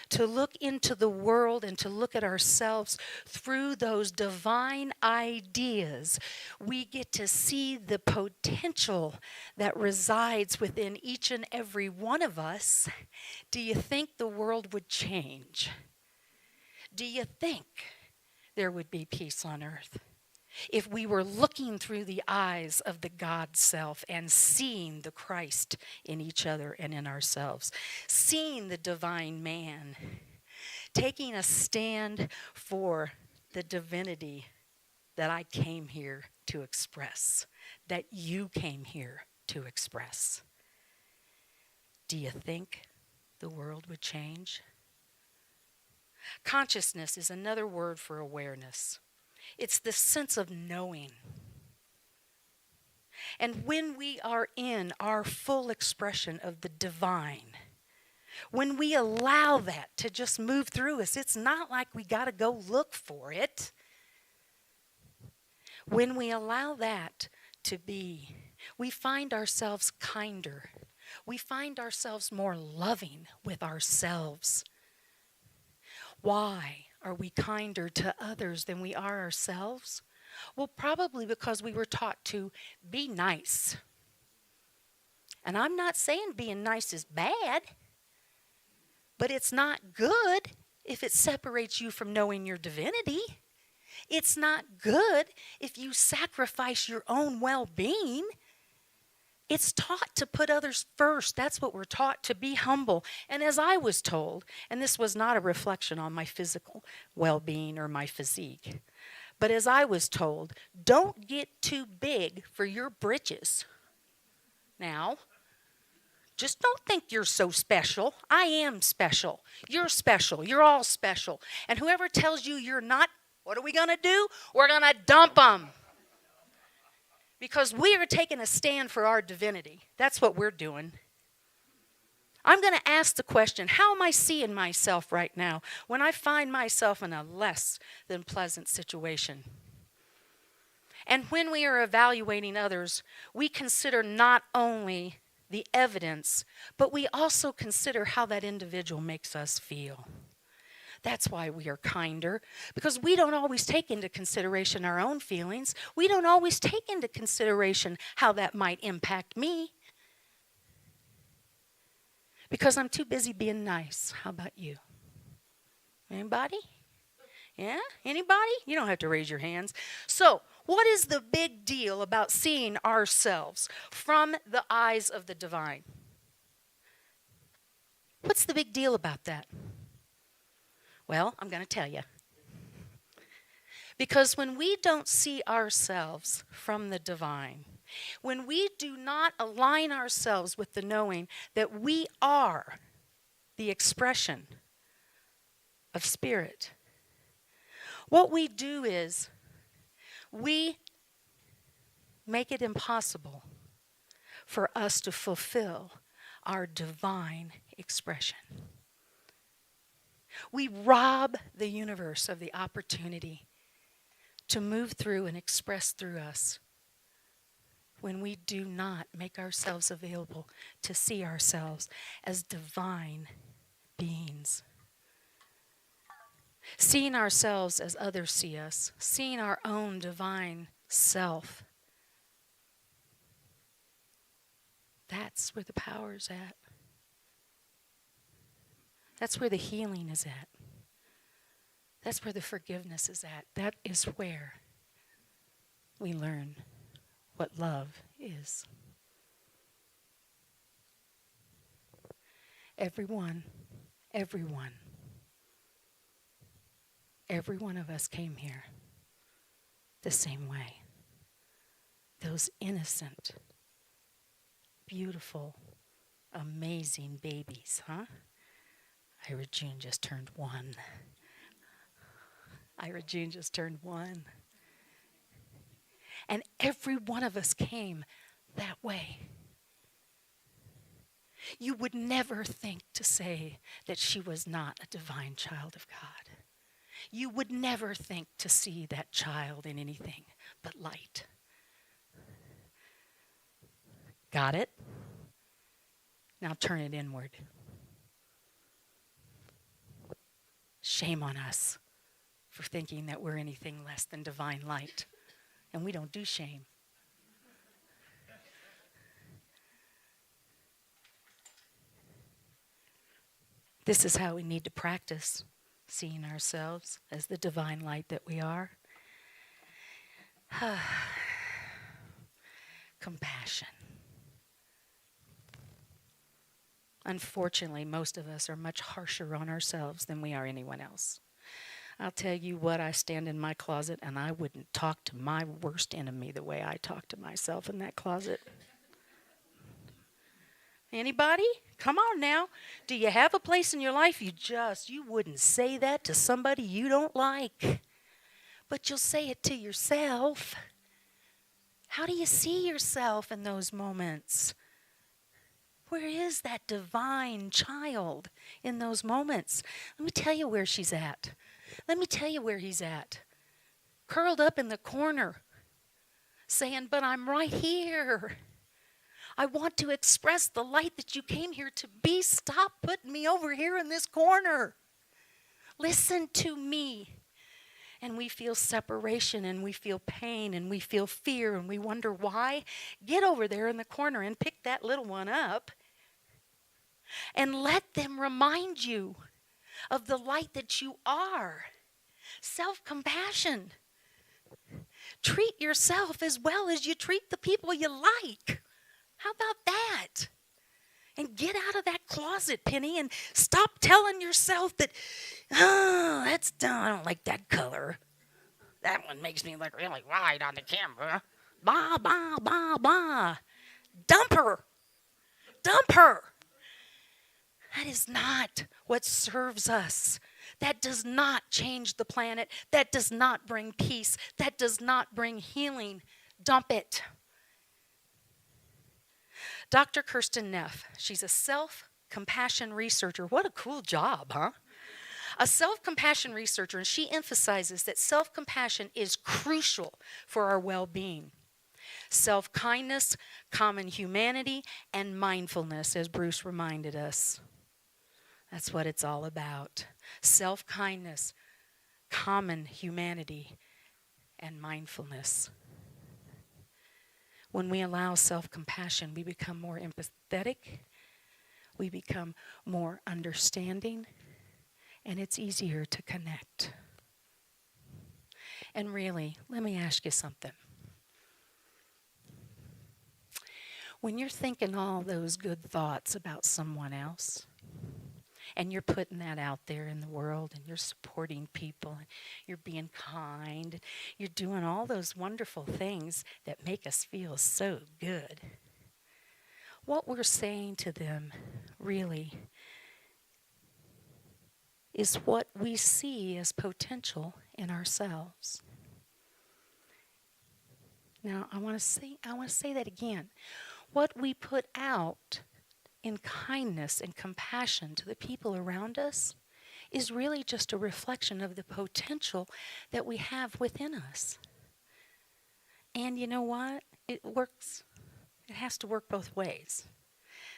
To look into the world and to look at ourselves through those divine ideas, we get to see the potential that resides within each and every one of us. Do you think the world would change? Do you think there would be peace on earth if we were looking through the eyes of the God self and seeing the Christ in each other and in ourselves, seeing the divine man, taking a stand for the divinity that I came here to express, that you came here to express? Do you think the world would change? Consciousness is another word for awareness. It's the sense of knowing. And when we are in our full expression of the divine, when we allow that to just move through us, it's not like we got to go look for it. When we allow that to be, we find ourselves kinder. We find ourselves more loving with ourselves. Why are we kinder to others than we are ourselves? Well, probably because we were taught to be nice. And I'm not saying being nice is bad, but it's not good if it separates you from knowing your divinity. It's not good if you sacrifice your own well-being. It's taught to put others first. That's what we're taught, to be humble. And as I was told, and this was not a reflection on my physical well-being or my physique, but as I was told, don't get too big for your britches. Now, just don't think you're so special. I am special. You're special. You're all special. And whoever tells you you're not, what are we going to do? We're going to dump them. Because we are taking a stand for our divinity. That's what we're doing. I'm going to ask the question, how am I seeing myself right now when I find myself in a less than pleasant situation? And when we are evaluating others, we consider not only the evidence, but we also consider how that individual makes us feel. That's why we are kinder, because we don't always take into consideration our own feelings. We don't always take into consideration how that might impact me, because I'm too busy being nice. How about you? Anybody? Yeah? Anybody? You don't have to raise your hands. So, what is the big deal about seeing ourselves from the eyes of the divine? What's the big deal about that? Well, I'm going to tell you. Because when we don't see ourselves from the divine, when we do not align ourselves with the knowing that we are the expression of Spirit, what we do is we make it impossible for us to fulfill our divine expression. We rob the universe of the opportunity to move through and express through us when we do not make ourselves available to see ourselves as divine beings. Seeing ourselves as others see us, seeing our own divine self. That's where the power is at. That's where the healing is at. That's where the forgiveness is at. That is where we learn what love is. Every one of us came here the same way. Those innocent, beautiful, amazing babies, huh? Ira June just turned 1. Ira June just turned 1. And every one of us came that way. You would never think to say that she was not a divine child of God. You would never think to see that child in anything but light. Got it? Now turn it inward. Shame on us for thinking that we're anything less than divine light. And we don't do shame. This is how we need to practice seeing ourselves as the divine light that we are. Compassion. Unfortunately, most of us are much harsher on ourselves than we are anyone else. I'll tell you what, I stand in my closet and I wouldn't talk to my worst enemy the way I talk to myself in that closet. Anybody? Come on now. Do you have a place in your life you wouldn't say that to somebody you don't like, but you'll say it to yourself? How do you see yourself in those moments? Where is that divine child in those moments? Let me tell you where she's at. Let me tell you where he's at. Curled up in the corner, saying, but I'm right here. I want to express the light that you came here to be. Stop putting me over here in this corner. Listen to me. And we feel separation, and we feel pain, and we feel fear, and we wonder why. Get over there in the corner and pick that little one up and let them remind you of the light that you are. Self-compassion. Treat yourself as well as you treat the people you like. How about that? And get out of that closet, Penny, and stop telling yourself that, that's dumb. I don't like that color. That one makes me look really wide on the camera. Bah, bah, bah, bah. Dump her. Dump her. That is not what serves us. That does not change the planet. That does not bring peace. That does not bring healing. Dump it. Dr. Kirsten Neff, she's a self-compassion researcher. What a cool job, huh? A self-compassion researcher, and she emphasizes that self-compassion is crucial for our well-being. Self-kindness, common humanity, and mindfulness, as Bruce reminded us. That's what it's all about. Self-kindness, common humanity, and mindfulness. When we allow self-compassion, we become more empathetic, we become more understanding, and it's easier to connect. And really, let me ask you something. When you're thinking all those good thoughts about someone else, and you're putting that out there in the world, and you're supporting people, and you're being kind, you're doing all those wonderful things that make us feel so good. What we're saying to them really is what we see as potential in ourselves. Now, I want to say that again. What we put out in kindness and compassion to the people around us is really just a reflection of the potential that we have within us. And you know what? It works. It has to work both ways.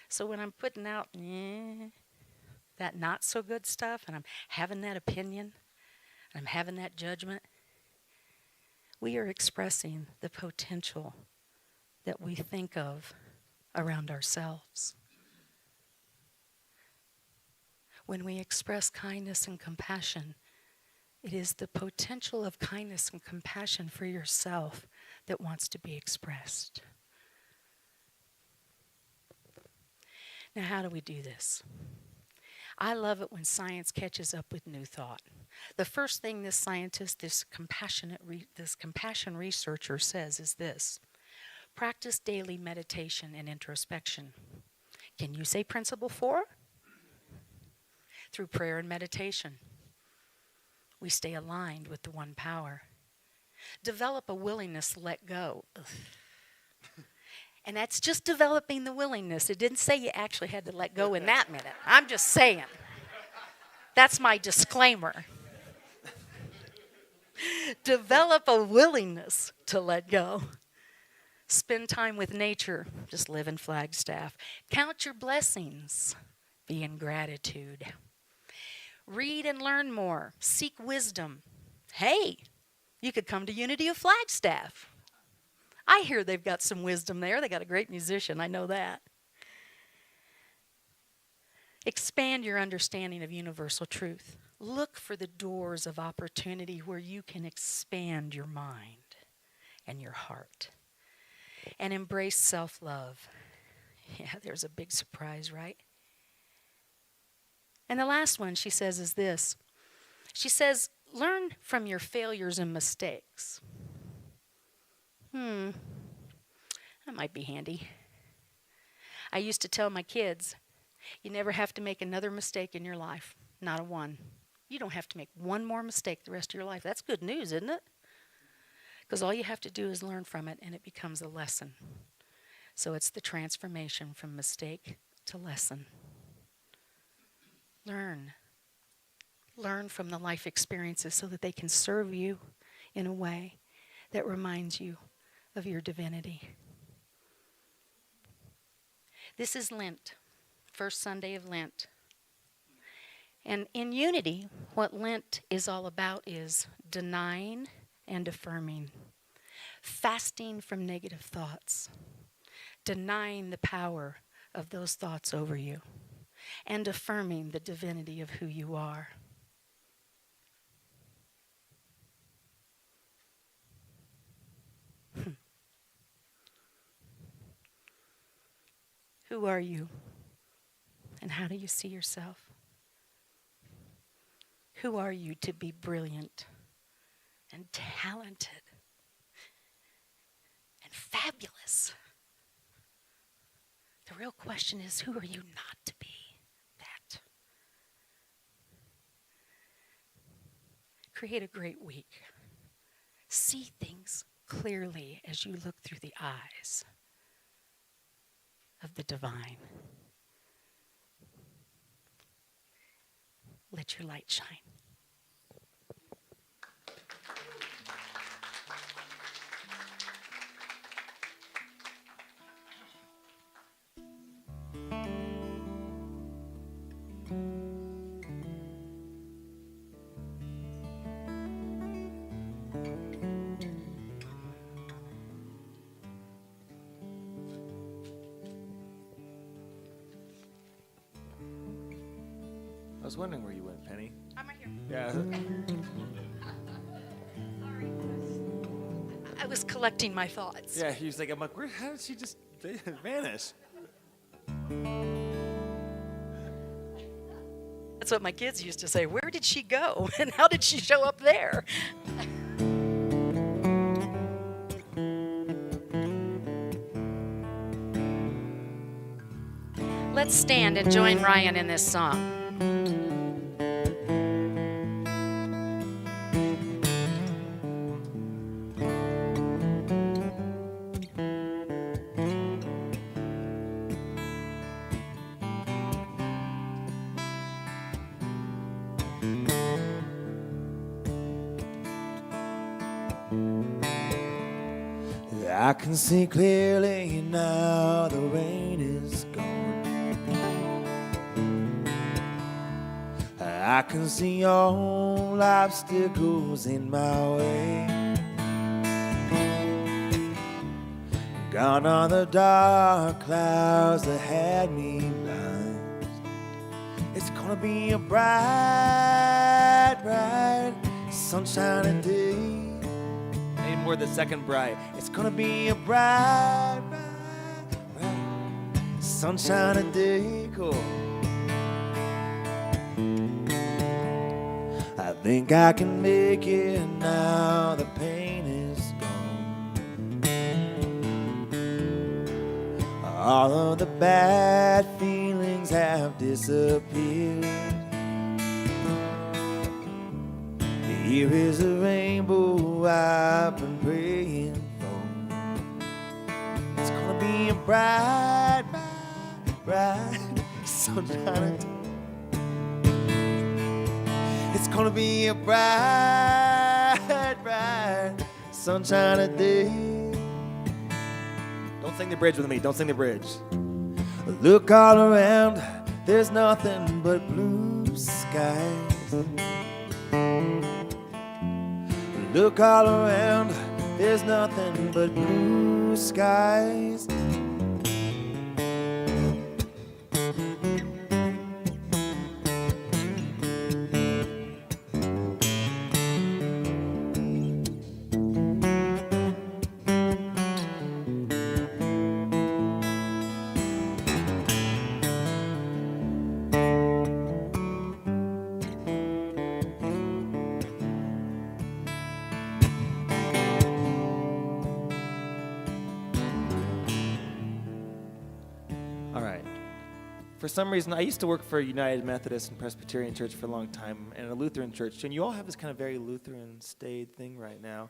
So when I'm putting out, that not so good stuff, and I'm having that opinion, and I'm having that judgment, we are expressing the potential that we think of around ourselves. When we express kindness and compassion, it is the potential of kindness and compassion for yourself that wants to be expressed. Now, how do we do this? I love it when science catches up with new thought. The first thing this scientist, this compassion researcher says is this: practice daily meditation and introspection. Can you say principle 4? Through prayer and meditation, we stay aligned with the one power. Develop a willingness to let go. And that's just developing the willingness. It didn't say you actually had to let go in that minute. I'm just saying. That's my disclaimer. Develop a willingness to let go. Spend time with nature. Just live in Flagstaff. Count your blessings. Be in gratitude. Read and learn more. Seek wisdom. Hey, you could come to Unity of Flagstaff. I hear they've got some wisdom there. They got a great musician. I know that. Expand your understanding of universal truth. Look for the doors of opportunity where you can expand your mind and your heart. And embrace self-love. Yeah, there's a big surprise, right? And the last one she says is this. She says, learn from your failures and mistakes. That might be handy. I used to tell my kids, you never have to make another mistake in your life. Not a one. You don't have to make one more mistake the rest of your life. That's good news, isn't it? Because all you have to do is learn from it, and it becomes a lesson. So it's the transformation from mistake to lesson. Learn. Learn from the life experiences so that they can serve you in a way that reminds you of your divinity. This is Lent, first Sunday of Lent. And in Unity, what Lent is all about is denying and affirming, fasting from negative thoughts, denying the power of those thoughts over you, and affirming the divinity of who you are. Who are you? And how do you see yourself? Who are you to be brilliant and talented and fabulous? The real question is, who are you not to be that? Create a great week. See things clearly as you look through the eyes of the divine. Let your light shine. I was wondering where you went, Penny. I'm right here. Yeah. I was collecting my thoughts. Yeah, he was like, I'm like, how did she just vanish? That's what my kids used to say. Where did she go? And how did she show up there? Let's stand and join Ryan in this song. I can see clearly now the rain is gone. I can see all obstacles in my way. Gone are the dark clouds that had me blind. It's gonna be a bright, bright, sunshiny day. Need more the second bright. It's gonna be a bright, bright, bright, sunshiny day. Cool. I think I can make it now. The pain is gone. All of the bad feelings have disappeared. Here is a rainbow I've been praying for. It's gonna be a bright, bright, bright sunshine. It's gonna be a bright, bright sunshiny day. Don't sing the bridge with me. Don't sing the bridge. Look all around, there's nothing but blue skies. Look all around, there's nothing but blue skies. All right. For some reason, I used to work for a United Methodist and Presbyterian church for a long time and a Lutheran church, and you all have this kind of very Lutheran staid thing right now.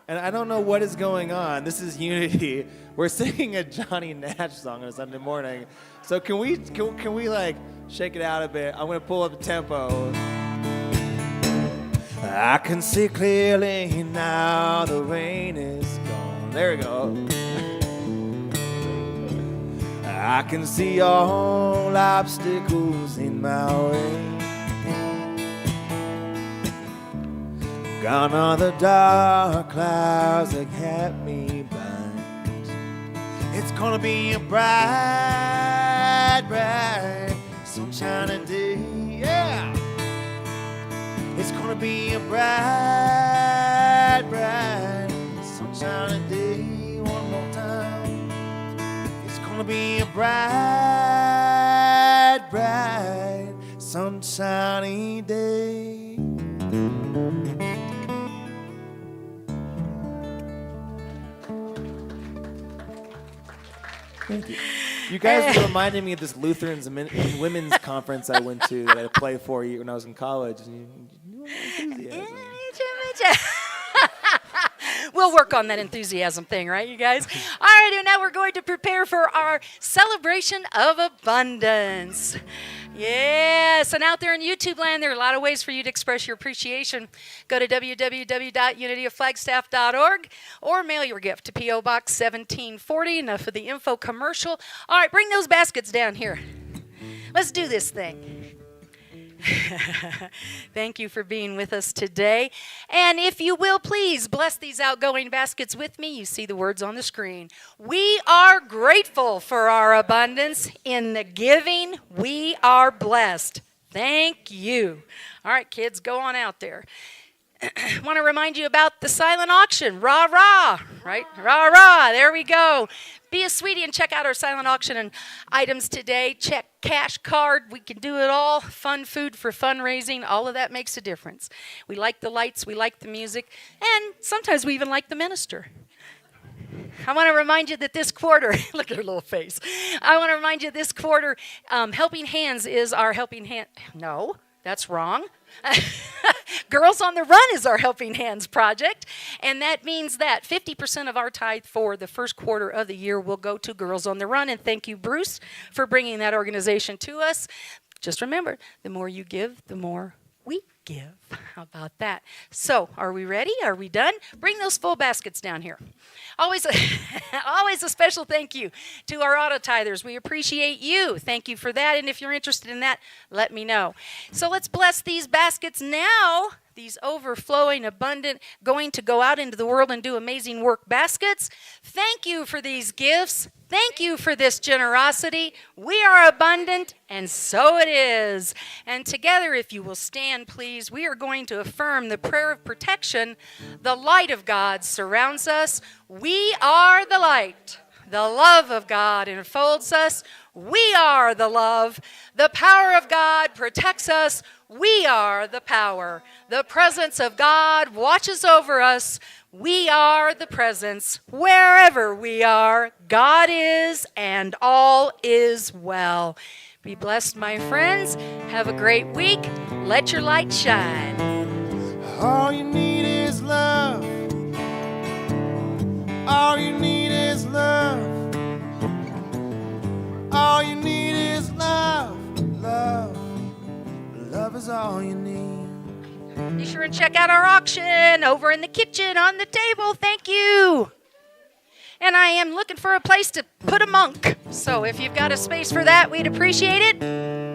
And I don't know what is going on. This is unity. We're singing a Johnny Nash song on a Sunday morning. So can we like shake it out a bit? I'm gonna pull up the tempo. I can see clearly now, the rain is gone. There we go. I can see all obstacles in my way. Gone are the dark clouds that kept me blind. It's gonna be a bright, bright, sunshiny day. Yeah! It's gonna be a bright, bright, sunshiny day. One more time. It's gonna be a bright, bright, sunshiny day. Thank you. You guys reminded me of this Lutherans and women's conference I went to that I played for when I was in college. And you enthusiasm. We'll work on that enthusiasm thing, right, you guys? All right, and now we're going to prepare for our celebration of abundance. Yes, and out there in YouTube land, there are a lot of ways for you to express your appreciation. Go to www.unityofflagstaff.org or mail your gift to P.O. Box 1740. Enough of the info commercial. All right, bring those baskets down here. Let's do this thing. Thank you for being with us today. And if you will, please bless these outgoing baskets with me. You see the words on the screen. We are grateful for our abundance. In the giving, we are blessed. Thank you. All right, kids, go on out there. I want to remind you about the silent auction. Rah, rah, right? Rah, rah. There we go. Be a sweetie and check out our silent auction and items today. Check, cash, card. We can do it all. Fun food for fundraising. All of that makes a difference. We like the lights. We like the music. And sometimes we even like the minister. I want to remind you that this quarter, look at her little face. I want to remind you this quarter, Helping Hands is our helping hand. No, that's wrong. Girls on the Run is our Helping Hands project, and that means that 50% of our tithe for the first quarter of the year will go to Girls on the Run, and thank you, Bruce, for bringing that organization to us. Just remember, the more you give, the more we give. How about that? So, are we ready? Are we done? Bring those full baskets down here. Always always a special thank you to our auto tithers. We appreciate you. Thank you for that. And if you're interested in that, let me know. So let's bless these baskets now. These overflowing, abundant, going to go out into the world and do amazing work baskets. Thank you for these gifts. Thank you for this generosity. We are abundant, and so it is. And together, if you will stand, please, we are going to affirm the prayer of protection. The light of God surrounds us. We are the light. The love of God enfolds us. We are the love. The power of God protects us. We are the power. The presence of God watches over us. We are the presence. Wherever we are, God is, and all is well. Be blessed, my friends. Have a great week. Let your light shine. All you need is love. All you need is love. All you need is love. Love. Love is all you need. Be sure and check out our auction over in the kitchen on the table. Thank you. And I am looking for a place to put a monk. So if you've got a space for that, we'd appreciate it.